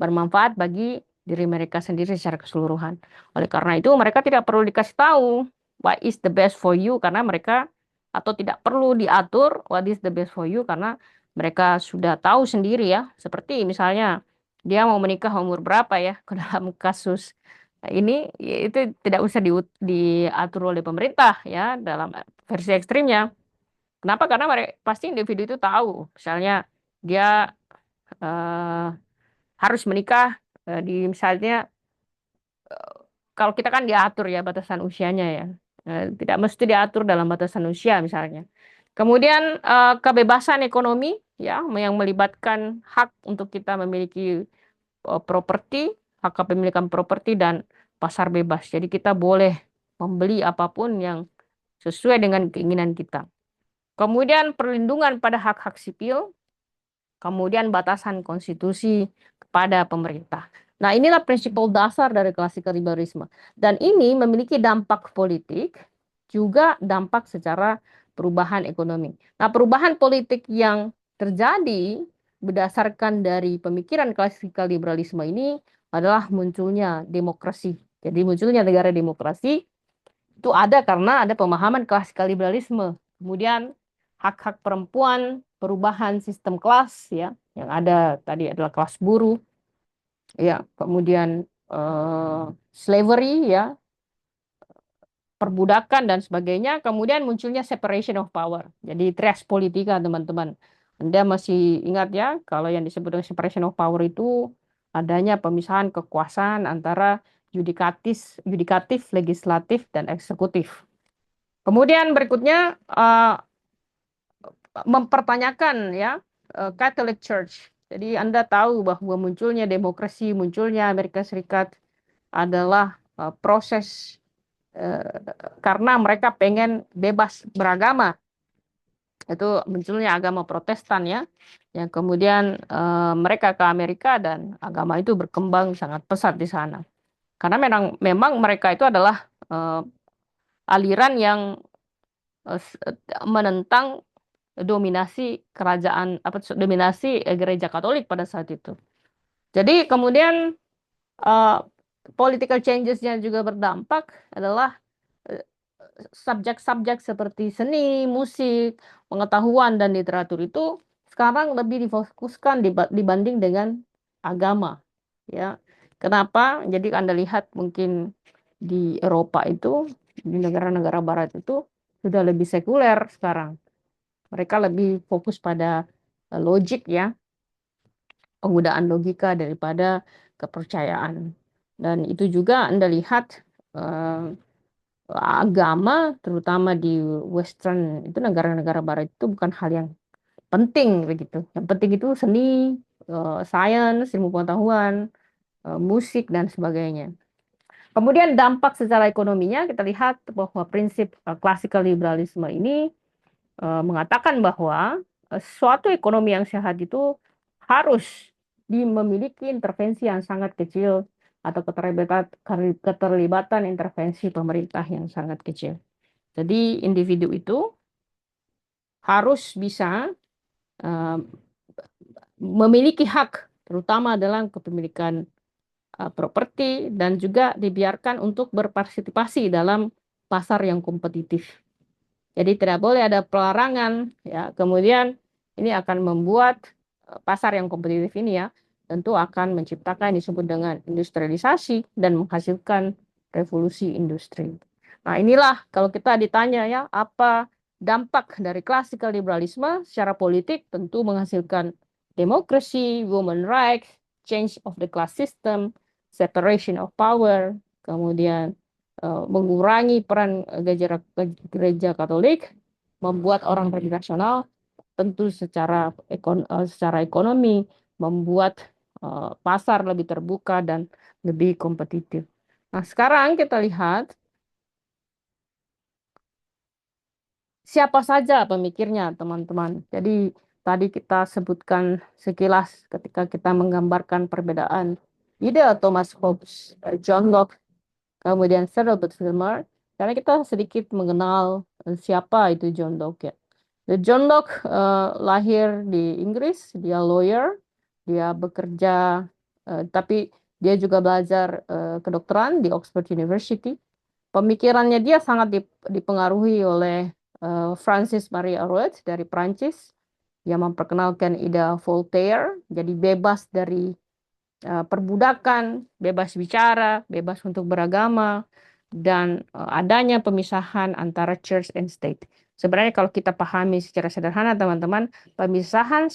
bermanfaat bagi diri mereka sendiri secara keseluruhan. Oleh karena itu mereka tidak perlu dikasih tahu what is the best for you karena mereka atau tidak perlu diatur what is the best for you karena mereka sudah tahu sendiri ya. Seperti misalnya dia mau menikah umur berapa ya dalam kasus ini itu tidak usah diatur oleh pemerintah ya dalam versi ekstrimnya. Kenapa? Karena mereka pasti individu itu tahu. Misalnya dia eh, harus menikah di misalnya kalau kita kan diatur ya batasan usianya ya. Tidak mesti diatur dalam batasan usia misalnya. Kemudian kebebasan ekonomi ya yang melibatkan hak untuk kita memiliki properti, hak kepemilikan properti dan pasar bebas. Jadi kita boleh membeli apapun yang sesuai dengan keinginan kita. Kemudian perlindungan pada hak-hak sipil, kemudian batasan konstitusi kepada pemerintah. Nah, inilah prinsip dasar dari klasikal liberalisme. Dan ini memiliki dampak politik, juga dampak secara perubahan ekonomi. Nah, perubahan politik yang terjadi berdasarkan dari pemikiran klasikal liberalisme ini adalah munculnya demokrasi. Jadi munculnya negara demokrasi itu ada karena ada pemahaman klasikal liberalisme. Kemudian hak-hak perempuan, perubahan sistem kelas ya, yang ada tadi adalah kelas buruh, ya, kemudian slavery ya, perbudakan dan sebagainya. Kemudian munculnya separation of power. Jadi trias politika teman-teman. Anda masih ingat ya kalau yang disebut dengan separation of power itu adanya pemisahan kekuasaan antara yudikatif, legislatif, dan eksekutif. Kemudian berikutnya mempertanyakan ya Catholic Church. Jadi Anda tahu bahwa munculnya demokrasi, munculnya Amerika Serikat adalah proses karena mereka pengen bebas beragama. Itu munculnya agama Protestan ya, yang kemudian mereka ke Amerika dan agama itu berkembang sangat pesat di sana. Karena memang mereka itu adalah aliran yang menentang dominasi kerajaan dominasi gereja Katolik pada saat itu. Jadi kemudian political changes-nya juga berdampak adalah subjek-subjek seperti seni, musik, pengetahuan dan literatur itu sekarang lebih difokuskan dibanding dengan agama, ya. Kenapa? Jadi Anda lihat mungkin di Eropa itu, di negara-negara Barat itu sudah lebih sekuler sekarang. Mereka lebih fokus pada logik ya, penggunaan logika daripada kepercayaan. Dan itu juga Anda lihat agama, terutama di Western itu negara-negara Barat itu bukan hal yang penting begitu. Yang penting itu seni, sains, ilmu pengetahuan, musik dan sebagainya. Kemudian dampak secara ekonominya kita lihat bahwa prinsip classical liberalisme ini mengatakan bahwa suatu ekonomi yang sehat itu harus memiliki intervensi yang sangat kecil atau keterlibatan intervensi pemerintah yang sangat kecil. Jadi individu itu harus bisa memiliki hak, terutama dalam kepemilikan properti dan juga dibiarkan untuk berpartisipasi dalam pasar yang kompetitif. Jadi tidak boleh ada pelarangan ya. Kemudian ini akan membuat pasar yang kompetitif ini ya tentu akan menciptakan yang disebut dengan industrialisasi dan menghasilkan revolusi industri. Nah, inilah kalau kita ditanya ya apa dampak dari klasikal liberalisme secara politik, tentu menghasilkan demokrasi, women rights, change of the class system, separation of power, kemudian mengurangi peran gereja Katolik, membuat orang lebih rasional, tentu secara ekonomi, membuat pasar lebih terbuka dan lebih kompetitif. Nah, sekarang kita lihat siapa saja pemikirnya, teman-teman. Jadi tadi kita sebutkan sekilas ketika kita menggambarkan perbedaan ide Thomas Hobbes, John Locke, kemudian Sir Robert Filmer, karena kita sedikit mengenal siapa itu John Locke ya. John Locke lahir di Inggris, dia lawyer, dia bekerja, tapi dia juga belajar kedokteran di Oxford University. Pemikirannya dia sangat dipengaruhi oleh Francis Marie Arouet dari Prancis yang memperkenalkan ide Voltaire, jadi bebas dari perbudakan, bebas bicara, bebas untuk beragama, dan adanya pemisahan antara church and state. Sebenarnya kalau kita pahami secara sederhana teman-teman, pemisahan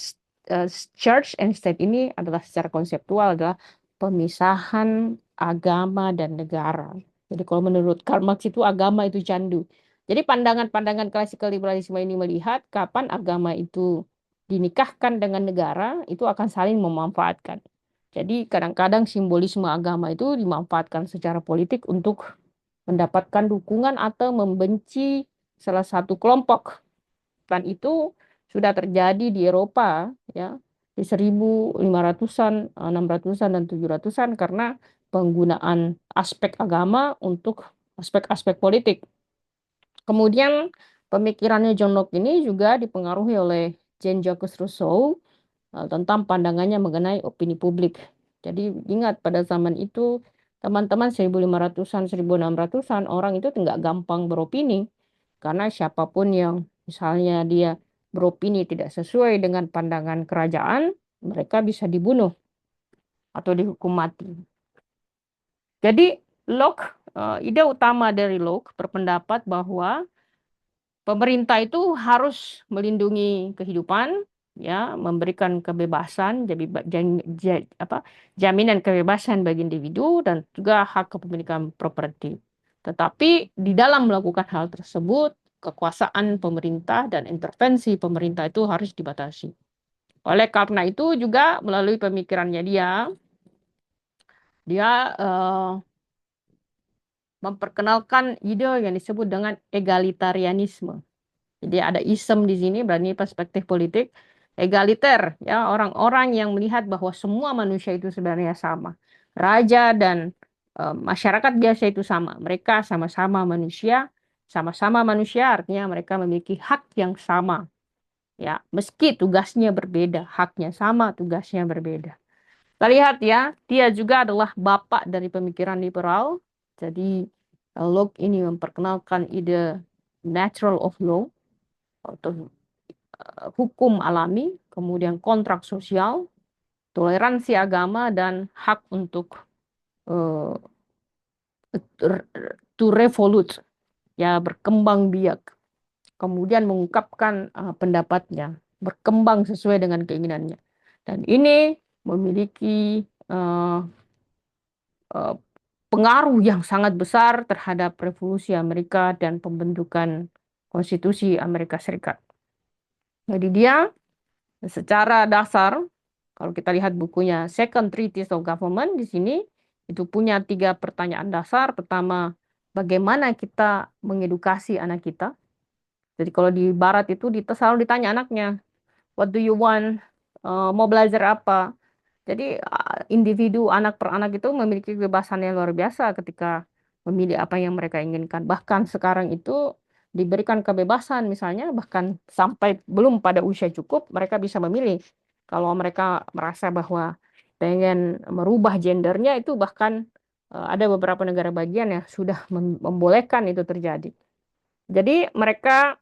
church and state ini adalah secara konseptual adalah pemisahan agama dan negara. Jadi kalau menurut Karl Marx itu agama itu candu. Jadi pandangan-pandangan klasikal liberalisme ini melihat kapan agama itu dinikahkan dengan negara itu akan saling memanfaatkan. Jadi kadang-kadang simbolisme agama itu dimanfaatkan secara politik untuk mendapatkan dukungan atau membenci salah satu kelompok. Dan itu sudah terjadi di Eropa ya di 1500-an, 600-an dan 700-an karena penggunaan aspek agama untuk aspek-aspek politik. Kemudian pemikirannya John Locke ini juga dipengaruhi oleh Jean-Jacques Rousseau tentang pandangannya mengenai opini publik. Jadi ingat pada zaman itu teman-teman 1500-an, 1600-an orang itu nggak gampang beropini karena siapapun yang misalnya dia beropini tidak sesuai dengan pandangan kerajaan, mereka bisa dibunuh atau dihukum mati. Jadi Locke, ide utama dari Locke berpendapat bahwa pemerintah itu harus melindungi kehidupan, ya, memberikan kebebasan, jadi jaminan kebebasan bagi individu dan juga hak kepemilikan properti. Tetapi di dalam melakukan hal tersebut, kekuasaan pemerintah dan intervensi pemerintah itu harus dibatasi. Oleh karena itu juga melalui pemikirannya dia memperkenalkan ide yang disebut dengan egalitarianisme. Jadi ada isem di sini, berarti perspektif politik egaliter, ya, orang-orang yang melihat bahwa semua manusia itu sebenarnya sama. Raja dan masyarakat biasa itu sama. Mereka sama-sama manusia artinya mereka memiliki hak yang sama. Ya, meski tugasnya berbeda, haknya sama, tugasnya berbeda. Kita lihat ya, dia juga adalah bapak dari pemikiran liberal. Jadi Locke ini memperkenalkan ide natural of law atau hukum alami, kemudian kontrak sosial, toleransi agama, dan hak untuk uh, to revolute, ya, berkembang biak. Kemudian mengungkapkan pendapatnya, berkembang sesuai dengan keinginannya. Dan ini memiliki uh, pengaruh yang sangat besar terhadap revolusi Amerika dan pembentukan konstitusi Amerika Serikat. Jadi dia secara dasar, kalau kita lihat bukunya Second Treatise of Government di sini, itu punya 3 pertanyaan dasar. Pertama, bagaimana kita mengedukasi anak kita? Jadi kalau di Barat itu selalu ditanya anaknya, what do you want? Mau belajar apa? Jadi individu anak per anak itu memiliki kebebasan yang luar biasa ketika memilih apa yang mereka inginkan. Bahkan sekarang itu diberikan kebebasan misalnya bahkan sampai belum pada usia cukup mereka bisa memilih. Kalau mereka merasa bahwa pengen merubah gendernya itu bahkan ada beberapa negara bagian yang sudah membolehkan itu terjadi. Jadi mereka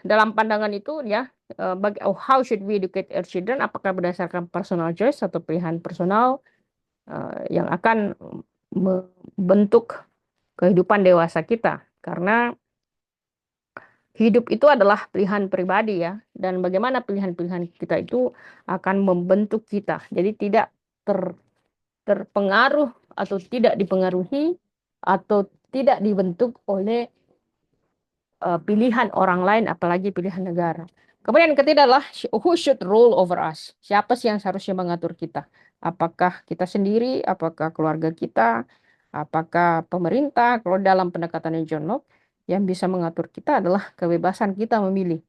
dalam pandangan itu ya how should we educate our children? Apakah berdasarkan personal choice atau pilihan personal yang akan membentuk kehidupan dewasa kita? Karena hidup itu adalah pilihan pribadi ya, dan bagaimana pilihan-pilihan kita itu akan membentuk kita. Jadi tidak terpengaruh atau tidak dipengaruhi atau tidak dibentuk oleh pilihan orang lain, apalagi pilihan negara. Kemudian yang ketiga adalah who should rule over us? Siapa sih yang seharusnya mengatur kita? Apakah kita sendiri? Apakah keluarga kita? Apakah pemerintah? Kalau dalam pendekatan John Locke, yang bisa mengatur kita adalah kebebasan kita memilih.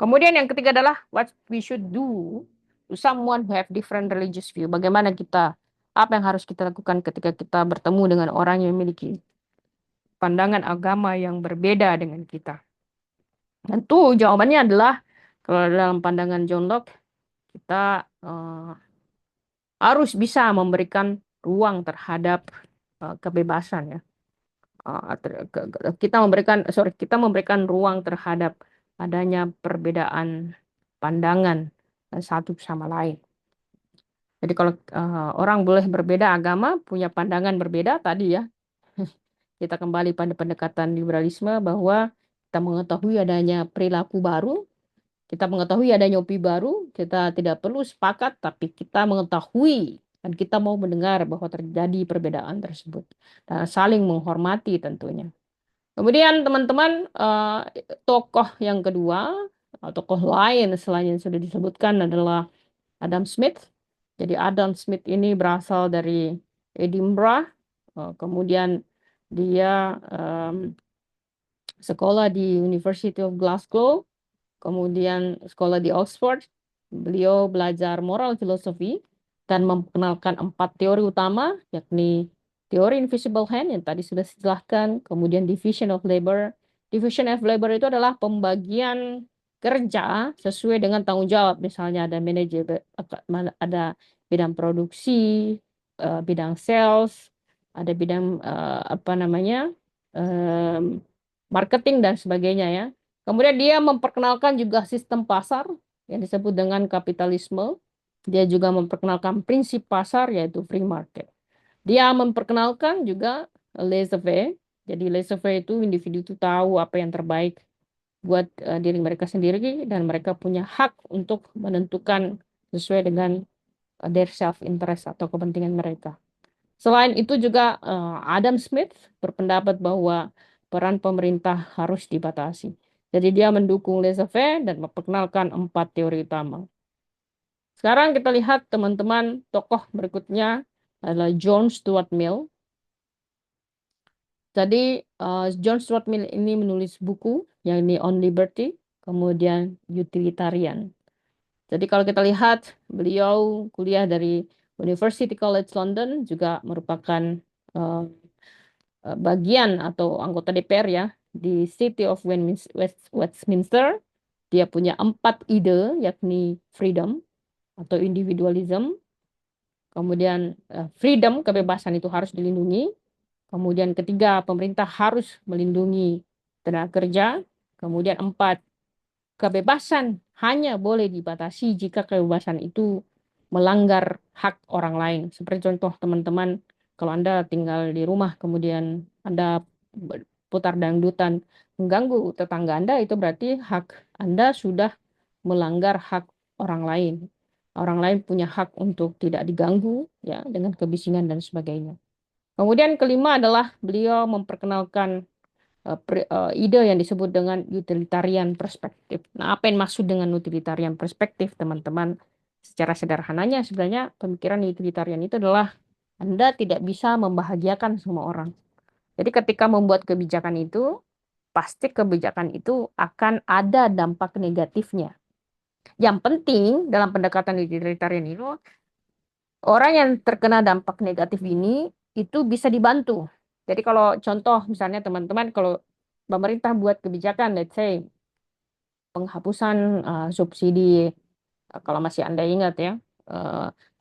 Kemudian yang ketiga adalah what we should do to someone who have different religious view. Bagaimana kita, apa yang harus kita lakukan ketika kita bertemu dengan orang yang memiliki pandangan agama yang berbeda dengan kita. Tentu jawabannya adalah kalau dalam pandangan John Locke kita harus bisa memberikan ruang terhadap kebebasan ya. Kita memberikan ruang terhadap adanya perbedaan pandangan satu sama lain. Jadi kalau orang boleh berbeda agama, punya pandangan berbeda tadi ya, kita kembali pada pendekatan liberalisme bahwa kita mengetahui adanya perilaku baru, kita mengetahui adanya opini baru, kita tidak perlu sepakat, tapi kita mengetahui Dan kita mau mendengar bahwa terjadi perbedaan tersebut. Dan saling menghormati tentunya. Kemudian teman-teman, tokoh yang kedua, tokoh lain selain yang sudah disebutkan adalah Adam Smith. Jadi Adam Smith ini berasal dari Edinburgh. Kemudian dia sekolah di University of Glasgow, kemudian sekolah di Oxford. Beliau belajar moral filosofi dan memperkenalkan 4 teori utama, yakni teori invisible hand yang tadi sudah dijelaskan, kemudian division of labor. Division of labor itu adalah pembagian kerja sesuai dengan tanggung jawab. Misalnya ada manajer, ada bidang produksi, bidang sales, ada bidang apa namanya, marketing dan sebagainya ya. Kemudian dia memperkenalkan juga sistem pasar yang disebut dengan kapitalisme. Dia juga memperkenalkan prinsip pasar yaitu free market. Dia memperkenalkan juga laissez-faire. Jadi laissez-faire itu individu itu tahu apa yang terbaik buat diri mereka sendiri dan mereka punya hak untuk menentukan sesuai dengan their self interest atau kepentingan mereka. Selain itu juga Adam Smith berpendapat bahwa peran pemerintah harus dibatasi. Jadi dia mendukung laissez-faire dan memperkenalkan 4 teori utama. Sekarang kita lihat teman-teman tokoh berikutnya adalah John Stuart Mill. Jadi John Stuart Mill ini menulis buku yang ini On Liberty, kemudian Utilitarian. Jadi kalau kita lihat beliau kuliah dari University College London juga merupakan bagian atau anggota DPR ya di City of Westminster. Dia punya 4 ide yakni freedom atau individualism, kemudian freedom kebebasan itu harus dilindungi, kemudian ketiga pemerintah harus melindungi tenaga kerja, kemudian 4 kebebasan hanya boleh dibatasi jika kebebasan itu melanggar hak orang lain. Seperti contoh teman-teman, kalau Anda tinggal di rumah, kemudian Anda putar dangdutan mengganggu tetangga Anda, itu berarti hak Anda sudah melanggar hak orang lain. Orang lain punya hak untuk tidak diganggu ya dengan kebisingan dan sebagainya. Kemudian kelima adalah beliau memperkenalkan ide yang disebut dengan utilitarian perspektif. Nah, apa yang maksud dengan utilitarian perspektif, teman-teman? Secara sederhananya, sebenarnya pemikiran utilitarian itu adalah Anda tidak bisa membahagiakan semua orang. Jadi ketika membuat kebijakan itu, pasti kebijakan itu akan ada dampak negatifnya. Yang penting dalam pendekatan utilitarian itu, orang yang terkena dampak negatif ini itu bisa dibantu. Jadi kalau contoh misalnya teman-teman, kalau pemerintah buat kebijakan, let's say penghapusan subsidi, kalau masih Anda ingat ya,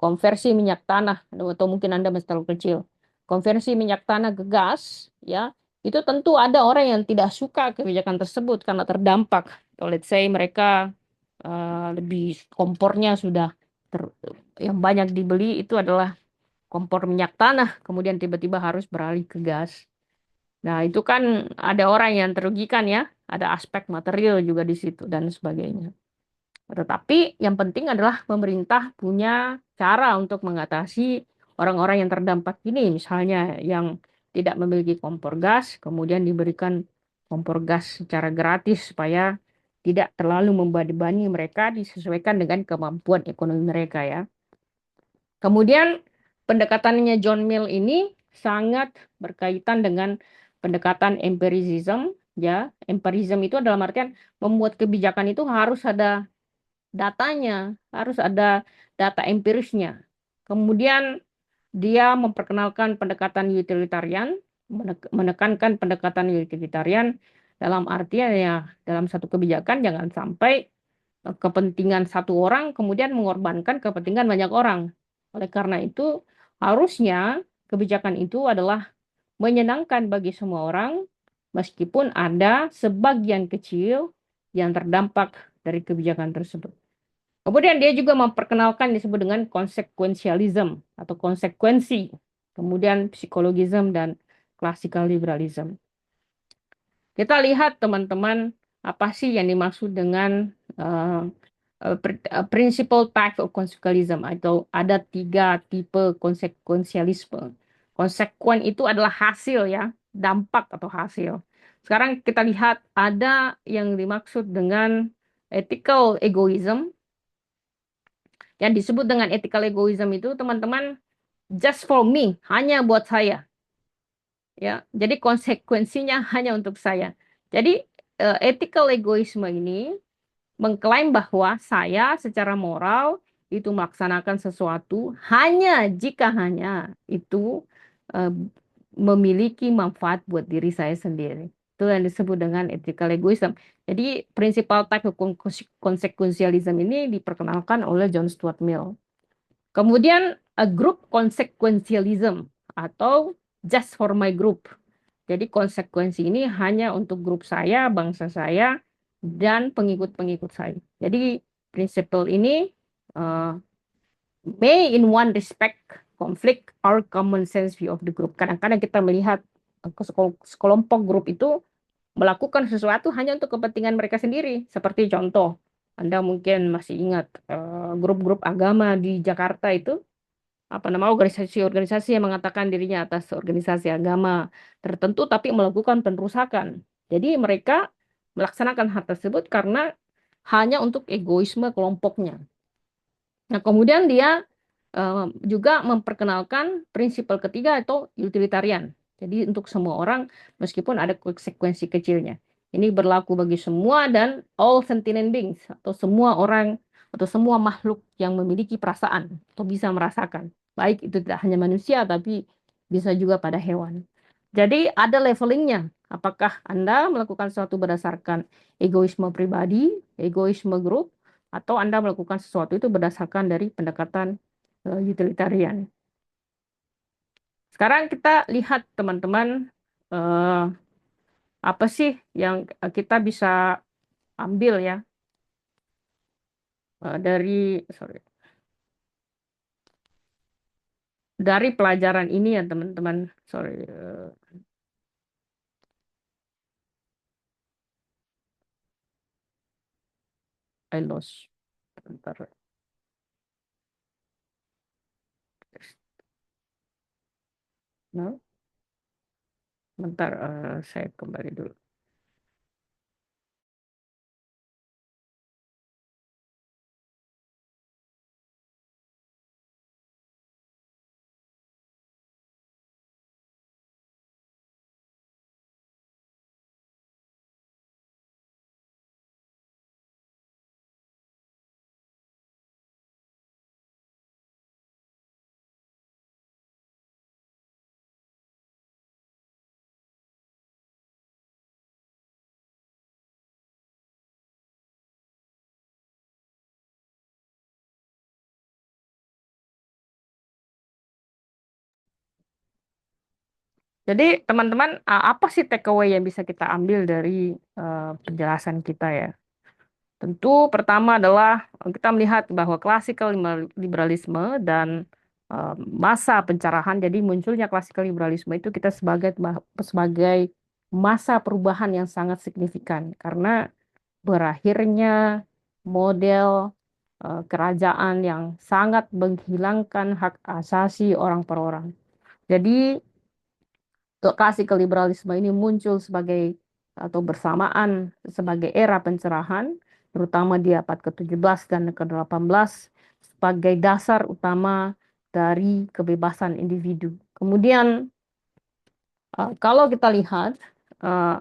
konversi minyak tanah, atau mungkin Anda masih terlalu kecil, konversi minyak tanah ke gas, ya, itu tentu ada orang yang tidak suka kebijakan tersebut karena terdampak. Atau let's say mereka lebih kompornya sudah yang banyak dibeli itu adalah kompor minyak tanah, kemudian tiba-tiba harus beralih ke gas. Nah, itu kan ada orang yang terugikan ya, ada aspek material juga di situ dan sebagainya. Tetapi yang penting adalah pemerintah punya cara untuk mengatasi orang-orang yang terdampak ini, misalnya yang tidak memiliki kompor gas, kemudian diberikan kompor gas secara gratis supaya tidak terlalu membebani mereka, disesuaikan dengan kemampuan ekonomi mereka ya. Kemudian pendekatannya John Mill ini sangat berkaitan dengan pendekatan empiricism ya. Empirism itu dalam artian membuat kebijakan itu harus ada datanya, harus ada data empirisnya. Kemudian dia memperkenalkan pendekatan utilitarian, menekankan pendekatan utilitarian dalam artian ya dalam satu kebijakan jangan sampai kepentingan satu orang kemudian mengorbankan kepentingan banyak orang. Oleh karena itu, harusnya kebijakan itu adalah menyenangkan bagi semua orang, meskipun ada sebagian kecil yang terdampak dari kebijakan tersebut. Kemudian dia juga memperkenalkan disebut dengan konsekuensialism atau konsekuensi, kemudian psikologisme dan classical liberalism. Kita lihat teman-teman apa sih yang dimaksud dengan principal type of consequentialism atau ada 3 tipe konsekuensialisme. Konsekuen itu adalah hasil ya, dampak atau hasil. Sekarang kita lihat ada yang dimaksud dengan ethical egoism. Yang disebut dengan ethical egoism itu teman-teman just for me, hanya buat saya. Ya, jadi konsekuensinya hanya untuk saya. Jadi ethical egoisme ini mengklaim bahwa saya secara moral itu melaksanakan sesuatu hanya jika hanya itu eh, memiliki manfaat buat diri saya sendiri. Itu yang disebut dengan ethical egoism. Jadi principal type of consequentialism ini diperkenalkan oleh John Stuart Mill. Kemudian group consequentialism atau just for my group. Jadi konsekuensi ini hanya untuk grup saya, bangsa saya, dan pengikut-pengikut saya. Jadi prinsipal ini uh, may in one respect conflict our common sense view of the group. Kadang-kadang kita melihat sekelompok grup itu melakukan sesuatu hanya untuk kepentingan mereka sendiri. Seperti contoh, Anda mungkin masih ingat grup-grup agama di Jakarta itu apa nama organisasi-organisasi yang mengatakan dirinya atas organisasi agama tertentu tapi melakukan perusakan. Jadi mereka melaksanakan hal tersebut karena hanya untuk egoisme kelompoknya. Nah, kemudian dia juga memperkenalkan prinsip ketiga atau utilitarian. Jadi untuk semua orang meskipun ada konsekuensi kecilnya. Ini berlaku bagi semua dan all sentient beings atau semua orang atau semua makhluk yang memiliki perasaan atau bisa merasakan. Baik itu tidak hanya manusia tapi bisa juga pada hewan. Jadi ada levelingnya. Apakah Anda melakukan sesuatu berdasarkan egoisme pribadi, egoisme grup, atau Anda melakukan sesuatu itu berdasarkan dari pendekatan utilitarian. Sekarang kita lihat teman-teman eh, apa sih yang kita bisa ambil ya dari pelajaran ini ya teman-teman. Sorry, I lost. Bentar. No? Bentar, saya kembali dulu. Jadi teman-teman, apa sih takeaway yang bisa kita ambil dari penjelasan kita ya? Tentu pertama adalah kita melihat bahwa klasikal liberalisme dan masa pencerahan, jadi munculnya klasikal liberalisme itu kita sebagai masa perubahan yang sangat signifikan karena berakhirnya model kerajaan yang sangat menghilangkan hak asasi orang per orang. Jadi klasikal liberalisme ini muncul sebagai atau bersamaan sebagai era pencerahan, terutama di abad ke-17 dan ke-18 sebagai dasar utama dari kebebasan individu. Kemudian kalau kita lihat eh,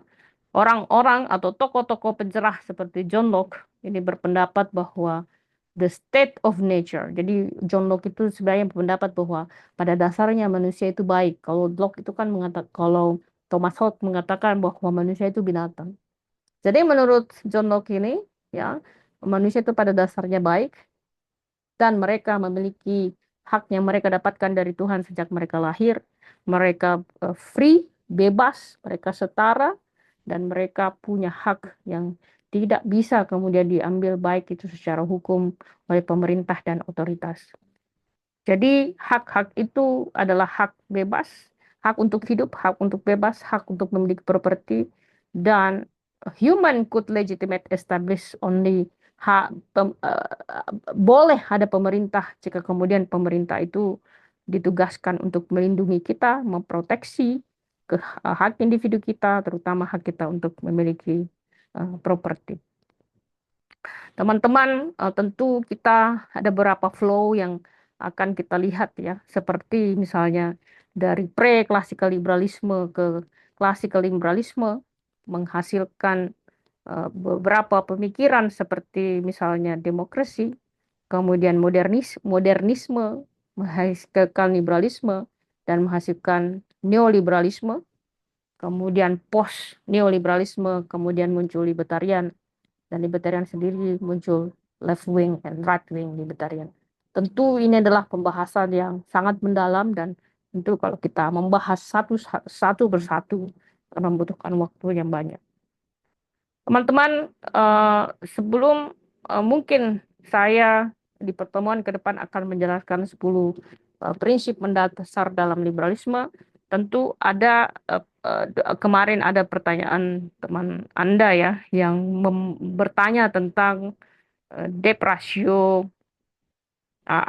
orang-orang atau tokoh-tokoh pencerah seperti John Locke ini berpendapat bahwa the state of nature. Jadi John Locke itu sebenarnya berpendapat bahwa pada dasarnya manusia itu baik. Kalau Locke itu kan mengatakan, kalau Thomas Hobbes mengatakan bahwa manusia itu binatang. Jadi menurut John Locke ini, ya, manusia itu pada dasarnya baik dan mereka memiliki hak yang mereka dapatkan dari Tuhan sejak mereka lahir. Mereka free, bebas, mereka setara, dan mereka punya hak yang tidak bisa kemudian diambil baik itu secara hukum oleh pemerintah dan otoritas. Jadi hak-hak itu adalah hak bebas, hak untuk hidup, hak untuk bebas, hak untuk memiliki properti, dan human could legitimate establish only boleh ada pemerintah jika kemudian pemerintah itu ditugaskan untuk melindungi kita, memproteksi hak individu kita, terutama hak kita untuk memiliki properti. Teman-teman, tentu kita ada beberapa flow yang akan kita lihat ya, seperti misalnya dari pre-classical liberalisme ke classical liberalisme menghasilkan beberapa pemikiran seperti misalnya demokrasi, kemudian modernisme menghasilkan liberalisme dan menghasilkan neoliberalisme, kemudian post neoliberalisme, kemudian muncul libertarian, dan libertarian sendiri muncul left wing and right wing libertarian. Tentu ini adalah pembahasan yang sangat mendalam dan tentu kalau kita membahas satu persatu akan membutuhkan waktu yang banyak. Teman-teman, sebelum mungkin saya di pertemuan ke depan akan menjelaskan 10 prinsip mendasar dalam liberalisme, tentu ada kemarin ada pertanyaan teman Anda ya yang bertanya tentang debt ratio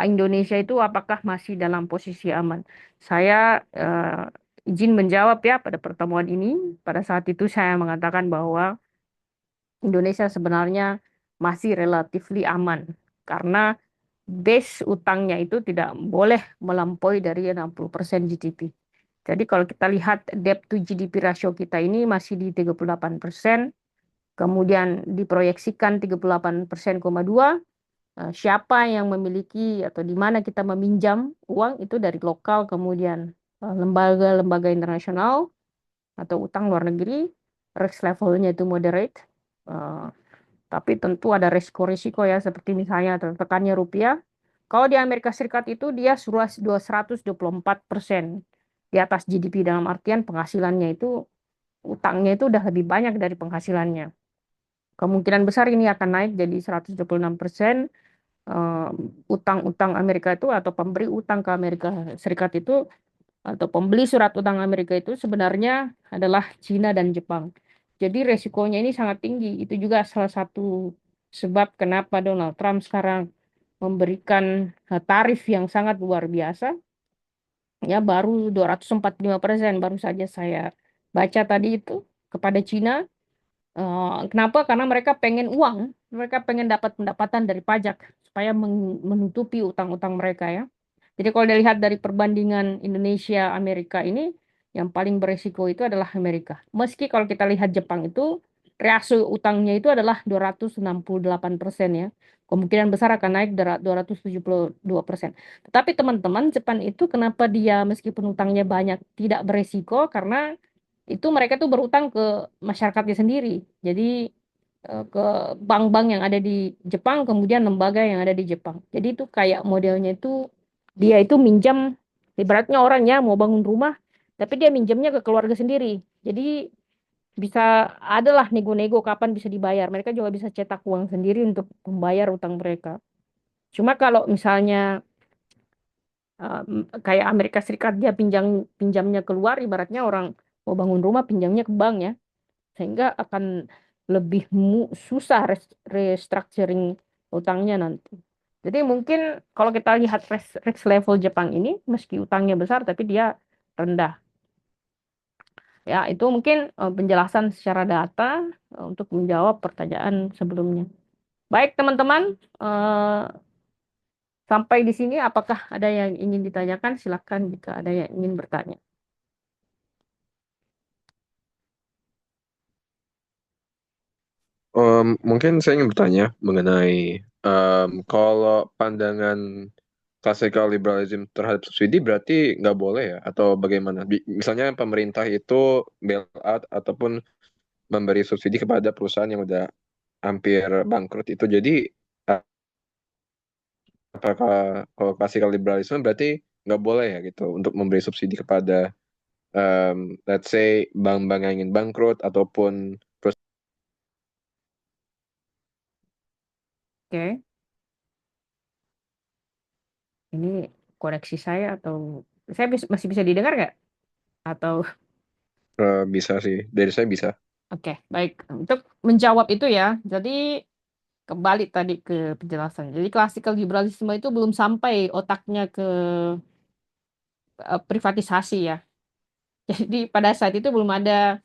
Indonesia itu apakah masih dalam posisi aman. Saya izin menjawab ya pada pertemuan ini. Pada saat itu saya mengatakan bahwa Indonesia sebenarnya masih relatifly aman karena base utangnya itu tidak boleh melampaui dari 60% GDP. Jadi kalau kita lihat debt to GDP ratio kita ini masih di 38%, kemudian diproyeksikan 38,2%. Siapa yang memiliki atau di mana kita meminjam uang itu dari lokal, kemudian lembaga-lembaga internasional atau utang luar negeri, risk levelnya itu moderate. Tapi tentu ada risiko-risiko ya, seperti misalnya tertekannya rupiah. Kalau di Amerika Serikat itu dia sudah 124% di atas GDP, dalam artian penghasilannya itu, utangnya itu udah lebih banyak dari penghasilannya. Kemungkinan besar ini akan naik jadi 126%. Utang-utang Amerika itu atau pemberi utang ke Amerika Serikat itu atau pembeli surat utang Amerika itu sebenarnya adalah Cina dan Jepang. Jadi resikonya ini sangat tinggi. Itu juga salah satu sebab kenapa Donald Trump sekarang memberikan tarif yang sangat luar biasa. Ya, baru 245% baru saja saya baca tadi itu kepada Cina. Kenapa? Karena mereka pengen uang, mereka pengen dapat pendapatan dari pajak supaya menutupi utang-utang mereka ya. Jadi kalau dilihat dari perbandingan Indonesia Amerika ini, yang paling beresiko itu adalah Amerika. Meski kalau kita lihat Jepang itu rasio utangnya itu adalah 268% ya. Kemungkinan besar akan naik 272%. Tetapi teman-teman, Jepang itu kenapa dia meskipun utangnya banyak tidak beresiko? Karena itu mereka tuh berutang ke masyarakatnya sendiri. Jadi ke bank-bank yang ada di Jepang, kemudian lembaga yang ada di Jepang. Jadi itu kayak modelnya itu dia itu minjam, ibaratnya orangnya mau bangun rumah, tapi dia minjamnya ke keluarga sendiri. Jadi bisa adalah nego-nego kapan bisa dibayar. Mereka juga bisa cetak uang sendiri untuk membayar utang mereka. Cuma kalau misalnya kayak Amerika Serikat dia pinjamnya keluar, ibaratnya orang mau bangun rumah pinjamnya ke bank ya, sehingga akan lebih susah restructuring utangnya nanti. Jadi mungkin kalau kita lihat risk level Jepang ini, meski utangnya besar tapi dia rendah. Ya, itu mungkin penjelasan secara data untuk menjawab pertanyaan sebelumnya. Baik, teman-teman, sampai di sini apakah ada yang ingin ditanyakan? Silakan jika ada yang ingin bertanya. Mungkin saya ingin bertanya mengenai kalau pandangan classical liberalism terhadap subsidi berarti nggak boleh ya? Atau bagaimana? Misalnya pemerintah itu bail out ataupun memberi subsidi kepada perusahaan yang udah hampir bangkrut itu. Jadi apakah kalau classical liberalism berarti nggak boleh ya gitu untuk memberi subsidi kepada let's say bank-bank yang ingin bangkrut ataupun Oke, ini koreksi saya atau saya masih bisa didengar nggak? Atau bisa sih dari saya bisa. oke, baik. Untuk menjawab itu ya, jadi kembali tadi ke penjelasan. Jadi classical liberalisme itu belum sampai otaknya ke privatisasi ya. Jadi pada saat itu belum ada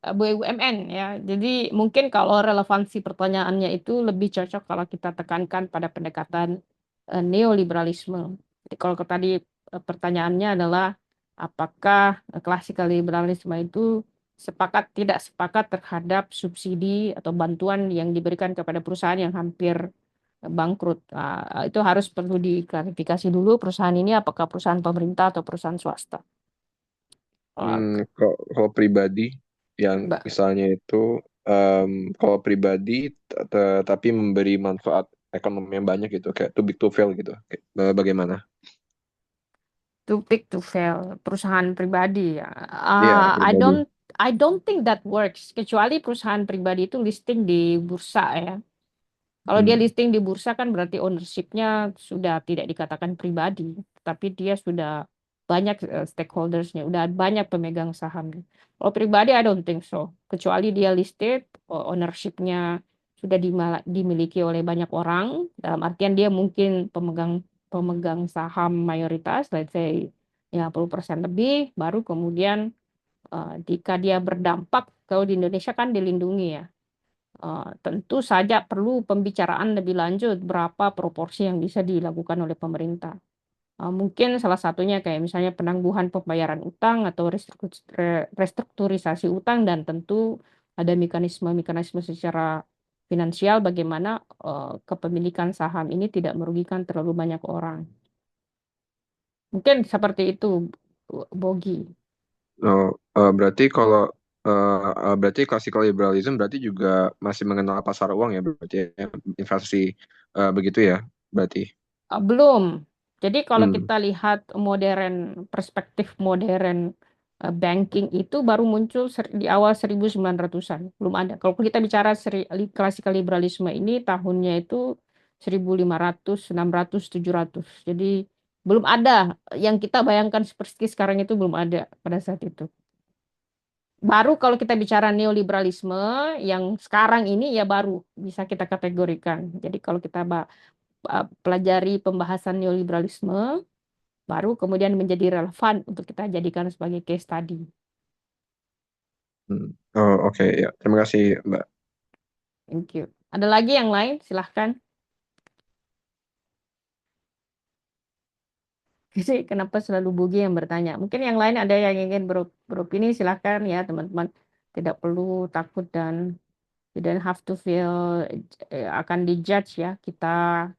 BUMN ya. Jadi mungkin kalau relevansi pertanyaannya itu lebih cocok kalau kita tekankan pada pendekatan neoliberalisme. Jadi kalau tadi pertanyaannya adalah apakah classical liberalisme itu sepakat tidak sepakat terhadap subsidi atau bantuan yang diberikan kepada perusahaan yang hampir bangkrut. Nah, itu harus perlu diklarifikasi dulu perusahaan ini apakah perusahaan pemerintah atau perusahaan swasta. Kalau pribadi yang Mbak, misalnya itu kalau pribadi tapi memberi manfaat ekonomi yang banyak gitu kayak too big to fail gitu. Kayak, bagaimana? too big to fail, perusahaan pribadi ya. Iya, Uh, I pribadi. don't I don't think that works kecuali perusahaan pribadi itu listing di bursa ya. Kalau dia Hmm. listing di bursa kan berarti ownership-nya sudah tidak dikatakan pribadi, tapi dia sudah banyak stakeholders-nya, udah banyak pemegang sahamnya. Kalau pribadi I don't think so. Kecuali dia listed, ownership-nya sudah dimiliki oleh banyak orang, dalam artian dia mungkin pemegang pemegang saham mayoritas, let's say 50% lebih, baru kemudian jika dia berdampak, kalau di Indonesia kan dilindungi ya. Tentu saja perlu pembicaraan lebih lanjut berapa proporsi yang bisa dilakukan oleh pemerintah. Mungkin salah satunya kayak misalnya penangguhan pembayaran utang atau restrukturisasi utang dan tentu ada mekanisme-mekanisme secara finansial bagaimana kepemilikan saham ini tidak merugikan terlalu banyak orang. Mungkin seperti itu, Bogi. Oh, berarti kalau berarti classical liberalism berarti juga masih mengenal pasar uang ya berarti ya, investasi begitu ya berarti. Belum. Jadi kalau Hmm. kita lihat perspektif modern banking itu baru muncul di awal 1900-an. Belum ada. Kalau kita bicara klasikal liberalisme ini tahunnya itu 1500, 600, 700. Jadi belum ada yang kita bayangkan seperti sekarang itu belum ada pada saat itu. Baru kalau kita bicara neoliberalisme yang sekarang ini ya baru bisa kita kategorikan. Jadi kalau kita pelajari pembahasan neoliberalisme, baru kemudian menjadi relevan untuk kita jadikan sebagai case study. Hmm. Oh, oke ya. Terima kasih, Mbak. Thank you. Ada lagi yang lain? Silahkan. Jadi kenapa selalu Bugi yang bertanya? Mungkin yang lain ada yang ingin beropini, silahkan ya teman-teman. Tidak perlu takut dan you don't have to feel akan dijudge ya. Kita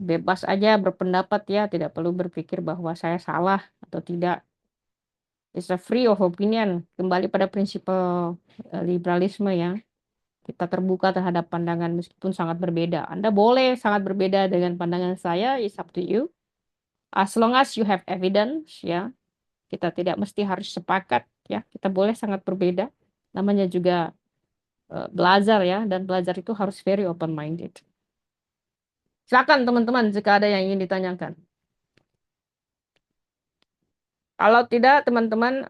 bebas aja berpendapat ya, tidak perlu berpikir bahwa saya salah atau tidak. It's a free of opinion. Kembali pada prinsip liberalisme ya. Kita terbuka terhadap pandangan meskipun sangat berbeda. Anda boleh sangat berbeda dengan pandangan saya, it's up to you. As long as you have evidence ya. Kita tidak mesti harus sepakat ya. Kita boleh sangat berbeda. Namanya juga belajar ya, dan belajar itu harus very open minded. Silakan teman-teman jika ada yang ingin ditanyakan. Kalau tidak, teman-teman,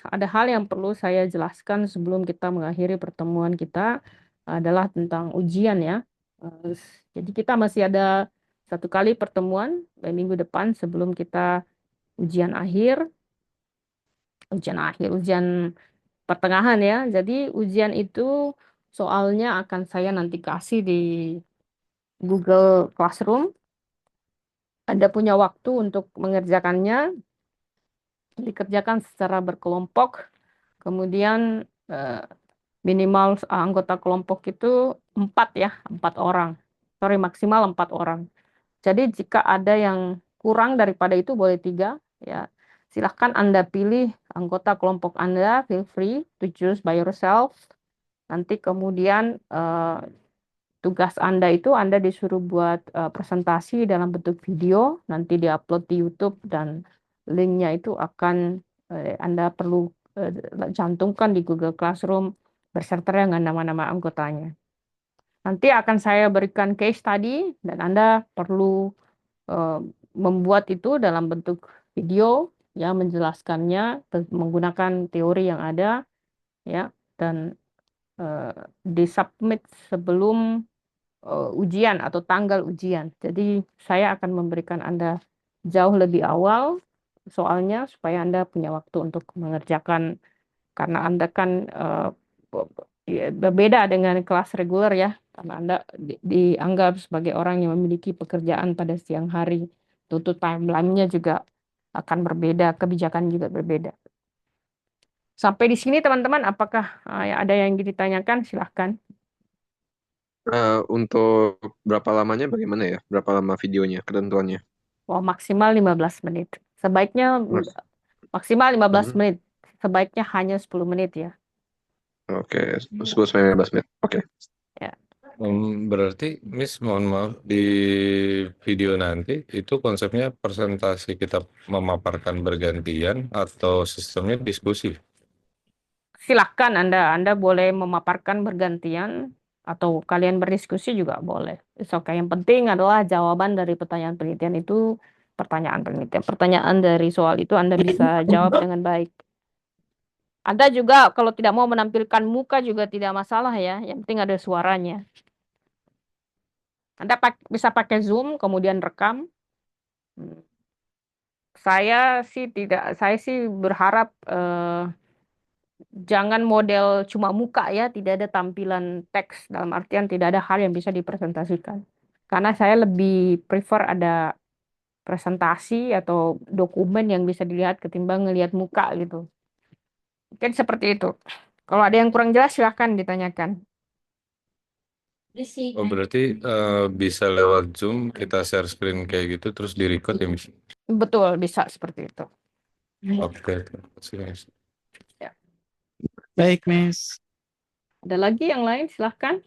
ada hal yang perlu saya jelaskan sebelum kita mengakhiri pertemuan kita adalah tentang ujian ya. Eh, jadi kita masih ada satu kali pertemuan minggu depan sebelum kita ujian akhir, ujian pertengahan ya. Jadi ujian itu soalnya akan saya nanti kasih di Google Classroom. Anda punya waktu untuk mengerjakannya, dikerjakan secara berkelompok. Kemudian minimal anggota kelompok itu 4 ya, 4 orang. Sorry, maksimal 4 orang. Jadi jika ada yang kurang daripada itu boleh 3 ya. Silahkan Anda pilih anggota kelompok Anda, feel free to choose by yourself. Nanti kemudian tugas Anda itu Anda disuruh buat presentasi dalam bentuk video, nanti diupload di YouTube dan linknya itu akan Anda perlu cantumkan di Google Classroom beserta dengan nama-nama anggotanya. Nanti akan saya berikan case study dan Anda perlu membuat itu dalam bentuk video ya, menjelaskannya menggunakan teori yang ada ya, dan disubmit sebelum ujian atau tanggal ujian. Jadi saya akan memberikan Anda jauh lebih awal soalnya supaya Anda punya waktu untuk mengerjakan karena Anda kan ya, berbeda dengan kelas reguler ya. Karena Anda dianggap sebagai orang yang memiliki pekerjaan pada siang hari. Tentu timeline-nya juga akan berbeda, kebijakan juga berbeda. Sampai di sini teman-teman, apakah ada yang ditanyakan? Silahkan. Untuk berapa lamanya bagaimana ya? Berapa lama videonya, ketentuannya? Wah, maksimal 15 menit. Sebaiknya Mas. maksimal 15 Hmm, menit. Sebaiknya hanya 10 menit ya. Oke, 10 sampai 15 menit. Oke. Ya. Berarti Miss mohon maaf di video nanti itu konsepnya presentasi kita memaparkan bergantian atau sistemnya diskusi? Silahkan Anda boleh memaparkan bergantian atau kalian berdiskusi juga boleh. Oke, yang penting adalah jawaban dari pertanyaan penelitian itu pertanyaan penelitian. Pertanyaan dari soal itu Anda bisa jawab dengan baik. Anda juga kalau tidak mau menampilkan muka juga tidak masalah ya. Yang penting ada suaranya. Anda bisa pakai Zoom kemudian rekam. Hmm. Saya sih berharap jangan model cuma muka ya, tidak ada tampilan teks dalam artian tidak ada hal yang bisa dipresentasikan. Karena saya lebih prefer ada presentasi atau dokumen yang bisa dilihat ketimbang ngelihat muka gitu. Mungkin seperti itu. Kalau ada yang kurang jelas silahkan ditanyakan. Oh berarti bisa lewat Zoom kita share screen kayak gitu terus di record ya Miss? Betul, bisa seperti itu. Oke, terima kasih Miss. Ya. Baik, Miss. Ada lagi yang lain silahkan.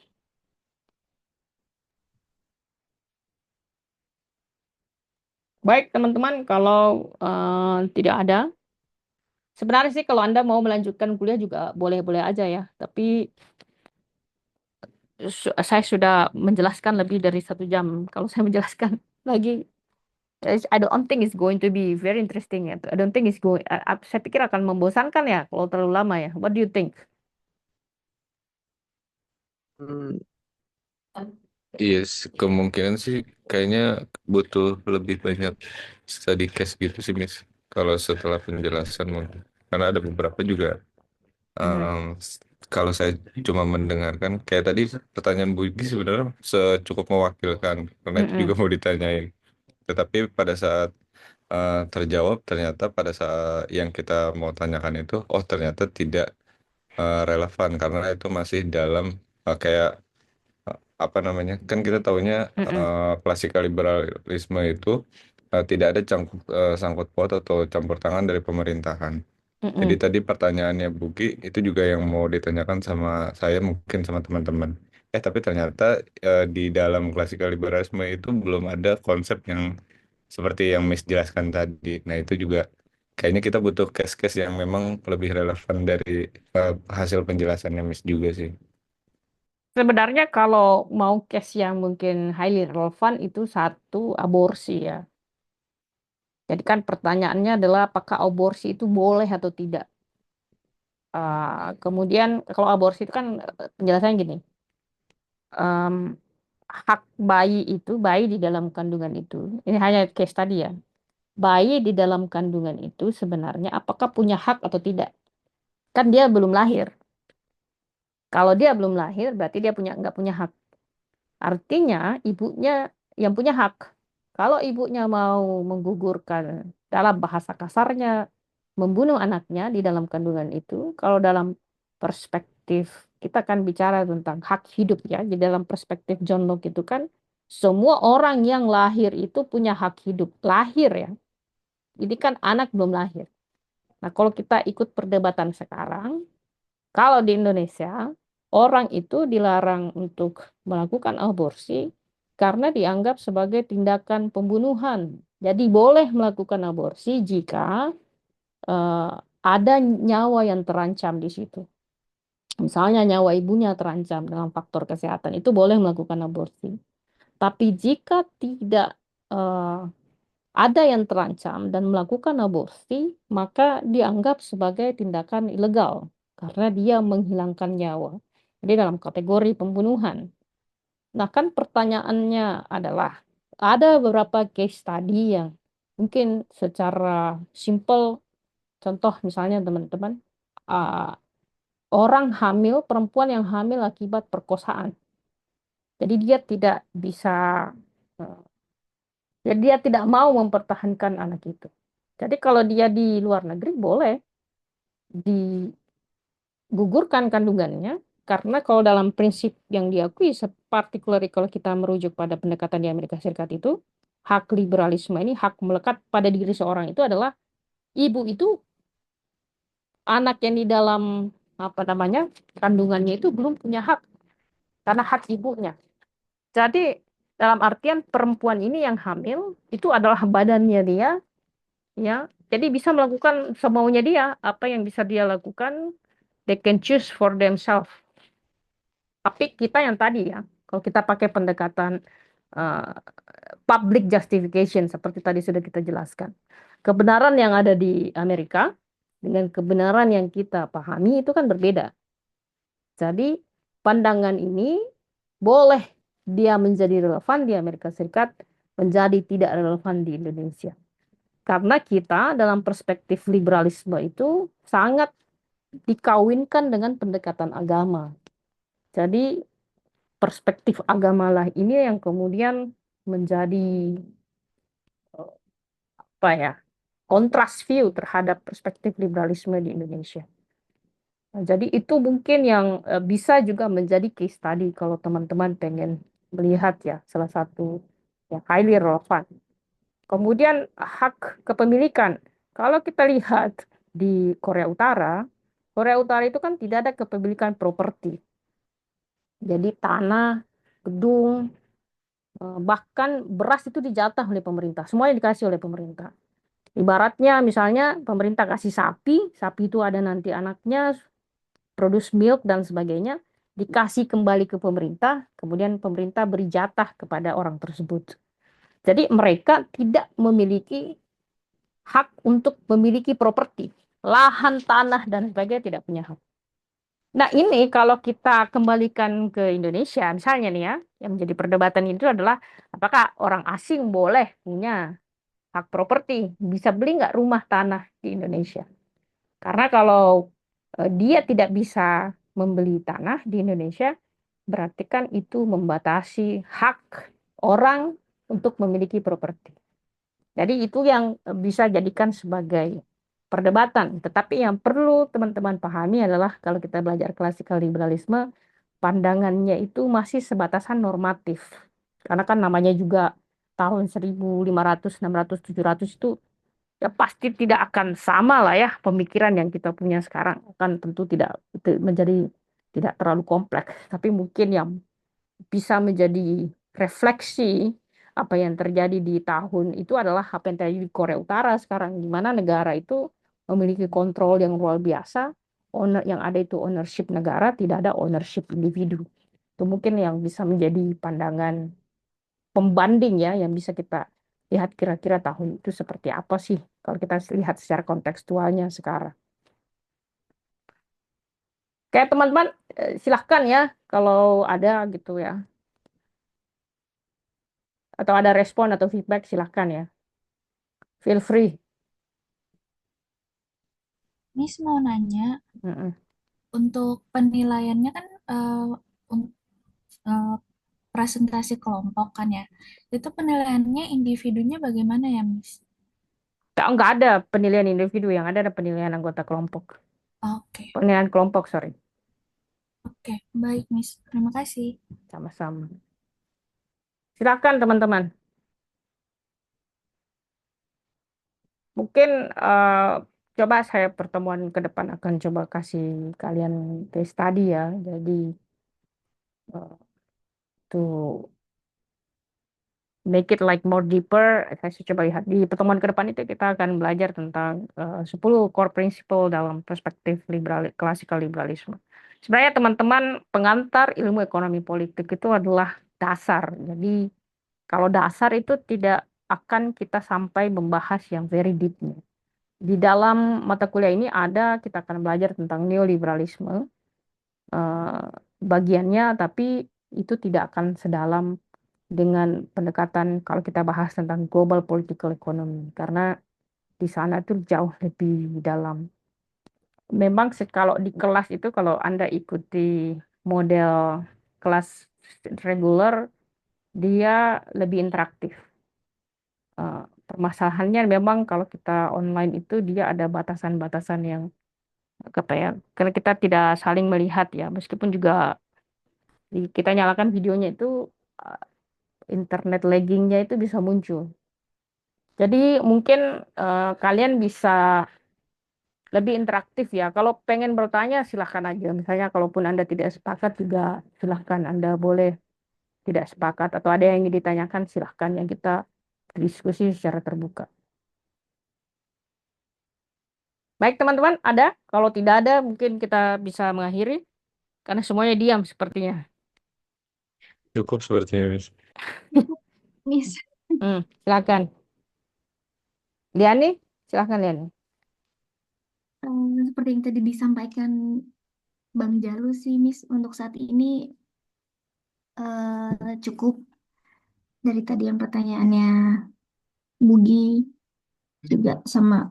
Baik teman-teman, kalau tidak ada, sebenarnya sih kalau Anda mau melanjutkan kuliah juga boleh-boleh aja ya. Tapi saya sudah menjelaskan lebih dari 1 jam. Kalau saya menjelaskan lagi, I don't think it's going to be very interesting ya. I don't think it's going. Saya pikir akan membosankan ya kalau terlalu lama ya. What do you think? Hmm, Iya, kemungkinan sih kayaknya butuh lebih banyak study case gitu sih Miss. Kalau setelah penjelasan mungkin. Karena ada beberapa juga Mhm. kalau saya cuma mendengarkan kayak tadi pertanyaan Bu Igi sebenarnya secukup mewakilkan karena itu juga Mm-mm. mau ditanyain. Tetapi pada saat terjawab ternyata pada saat yang kita mau tanyakan itu oh ternyata tidak relevan karena itu masih dalam kayak apa namanya kan kita tahunya Mm-mm. klasikal liberalisme itu tidak ada sangkut paut atau campur tangan dari pemerintahan. Jadi Mm-mm. tadi pertanyaannya Buki itu juga yang mau ditanyakan sama saya mungkin sama teman-teman. Tapi ternyata di dalam klasikal liberalisme itu belum ada konsep yang seperti yang Miss jelaskan tadi. Nah itu juga kayaknya kita butuh case-case yang memang lebih relevan dari hasil penjelasannya Miss juga sih. Sebenarnya kalau mau case yang mungkin highly relevan itu satu aborsi ya. Jadi kan pertanyaannya adalah apakah aborsi itu boleh atau tidak. Kemudian kalau aborsi itu kan penjelasannya gini. em, Hak bayi di dalam kandungan itu, ini hanya case tadi ya. Bayi di dalam kandungan itu sebenarnya apakah punya hak atau tidak? Kan dia belum lahir. Kalau dia belum lahir berarti dia nggak punya hak. Artinya ibunya yang punya hak. Kalau ibunya mau menggugurkan dalam bahasa kasarnya membunuh anaknya di dalam kandungan itu, kalau dalam perspektif kita kan bicara tentang hak hidup ya. Di dalam perspektif John Locke itu kan semua orang yang lahir itu punya hak hidup. Lahir ya. Ini kan anak belum lahir. Nah, kalau kita ikut perdebatan sekarang, kalau di Indonesia, orang itu dilarang untuk melakukan aborsi karena dianggap sebagai tindakan pembunuhan. Jadi boleh melakukan aborsi jika eh, ada nyawa yang terancam di situ. Misalnya nyawa ibunya terancam dalam faktor kesehatan, itu boleh melakukan aborsi. Tapi jika tidak eh, ada yang terancam dan melakukan aborsi, maka dianggap sebagai tindakan ilegal karena dia menghilangkan nyawa. Jadi dalam kategori pembunuhan. Nah, kan pertanyaannya adalah ada beberapa case study yang mungkin secara simple, contoh misalnya teman-teman, uh, orang hamil, perempuan yang hamil akibat perkosaan. Jadi dia tidak bisa, uh, ya dia tidak mau mempertahankan anak itu. Jadi kalau dia di luar negeri boleh digugurkan kandungannya, karena kalau dalam prinsip yang diakui, particularly kalau kita merujuk pada pendekatan di Amerika Serikat itu, hak liberalisme ini, hak melekat pada diri seorang itu adalah ibu itu, anak yang di dalam apa namanya kandungannya itu belum punya hak karena hak ibunya. Jadi dalam artian perempuan ini yang hamil itu adalah badannya dia, ya. Jadi bisa melakukan semaunya dia, apa yang bisa dia lakukan, they can choose for themselves. Tapi kita yang tadi ya, kalau kita pakai pendekatan uh, public justification seperti tadi sudah kita jelaskan, kebenaran yang ada di Amerika dengan kebenaran yang kita pahami itu kan berbeda. Jadi pandangan ini boleh dia menjadi relevan di Amerika Serikat, menjadi tidak relevan di Indonesia. Karena kita dalam perspektif liberalisme itu sangat dikawinkan dengan pendekatan agama. Jadi perspektif agamalah ini yang kemudian menjadi apa ya, kontras view terhadap perspektif liberalisme di Indonesia. Nah, jadi itu mungkin yang bisa juga menjadi case study kalau teman-teman pengen melihat ya, salah satu yang highly relevan. Kemudian hak kepemilikan. Kalau kita lihat di Korea Utara itu kan tidak ada kepemilikan properti. Jadi tanah, gedung, bahkan beras itu dijatah oleh pemerintah. Semuanya dikasih oleh pemerintah. Ibaratnya misalnya pemerintah kasih sapi, sapi itu ada nanti anaknya, produce milk dan sebagainya, dikasih kembali ke pemerintah, kemudian pemerintah beri jatah kepada orang tersebut. Jadi mereka tidak memiliki hak untuk memiliki properti, lahan, tanah, dan sebagainya tidak punya hak. Nah ini kalau kita kembalikan ke Indonesia, misalnya nih ya, yang menjadi perdebatan itu adalah apakah orang asing boleh punya hak properti, bisa beli nggak rumah tanah di Indonesia? Karena kalau dia tidak bisa membeli tanah di Indonesia, berarti kan itu membatasi hak orang untuk memiliki properti. Jadi itu yang bisa jadikan sebagai perdebatan. Tetapi yang perlu teman-teman pahami adalah kalau kita belajar klasikal liberalisme, pandangannya itu masih sebatasan normatif. Karena kan namanya juga tahun 1500, 600, 700 itu ya pasti tidak akan sama lah ya pemikiran yang kita punya sekarang. Kan tentu tidak menjadi tidak terlalu kompleks. Tapi mungkin yang bisa menjadi refleksi apa yang terjadi di tahun itu adalah apa yang terjadi di Korea Utara sekarang, di mana negara itu memiliki kontrol yang luar biasa, yang ada itu ownership negara, tidak ada ownership individu. Itu mungkin yang bisa menjadi pandangan pembanding ya, yang bisa kita lihat kira-kira tahun itu seperti apa sih kalau kita lihat secara kontekstualnya sekarang. Kayak teman-teman silahkan ya kalau ada gitu ya, atau ada respon atau feedback silahkan ya. Feel free. Miss mau nanya, Mm-mm. untuk penilaiannya kan un- eh, presentasi kelompok kan ya. Itu penilaiannya individunya bagaimana ya, Miss? Nggak ada penilaian individu, yang ada penilaian anggota kelompok. Oke, Penilaian kelompok, sorry. oke, baik, Miss. Terima kasih. Sama-sama. Silakan teman-teman. Mungkin coba saya pertemuan ke depan akan coba kasih kalian case study ya. Jadi tuh make it like more deeper. Saya coba lihat di pertemuan ke depan itu kita akan belajar tentang 10 core principle dalam perspektif klasikal liberalisme. Sebenarnya teman-teman, pengantar ilmu ekonomi politik itu adalah dasar. Jadi kalau dasar itu tidak akan kita sampai membahas yang very deep. Di dalam mata kuliah ini kita akan belajar tentang neoliberalisme, eh, bagiannya, tapi itu tidak akan sedalam dengan pendekatan kalau kita bahas tentang global political economy, karena di sana itu jauh lebih dalam. Memang kalau di kelas itu kalau Anda ikuti model kelas reguler, dia lebih interaktif. Permasalahannya memang kalau kita online itu dia ada batasan-batasan yang apa ya, karena kita tidak saling melihat ya, meskipun juga kita nyalakan videonya itu uh, internet laggingnya itu bisa muncul. Jadi mungkin kalian bisa lebih interaktif ya. Kalau pengen bertanya silahkan aja. Misalnya kalaupun Anda tidak sepakat juga silahkan Anda boleh tidak sepakat atau ada yang ingin ditanyakan silahkan yang kita diskusi secara terbuka. Baik teman-teman, ada? Kalau tidak ada mungkin kita bisa mengakhiri karena semuanya diam sepertinya. Cukup sepertinya, Miss. Miss, Silakan. Liani, silakan Liani. seperti yang tadi disampaikan Bang Jalu sih, Miss, untuk saat ini cukup dari tadi yang pertanyaannya Bugi juga sama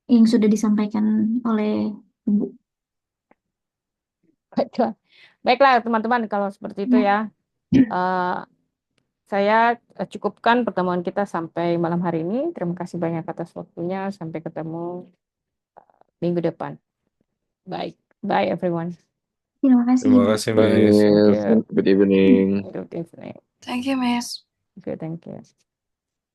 yang sudah disampaikan oleh Ibu. Betul. Baiklah teman-teman kalau seperti itu ya. Eh, saya cukupkan pertemuan kita sampai malam hari ini. Terima kasih banyak atas waktunya. Sampai ketemu minggu depan. Baik. Bye everyone. Terima kasih. Terima kasih, Bye, Miss. Thank Miss. you. Good evening. Good evening. Thank you, Miss. Okay, thank you.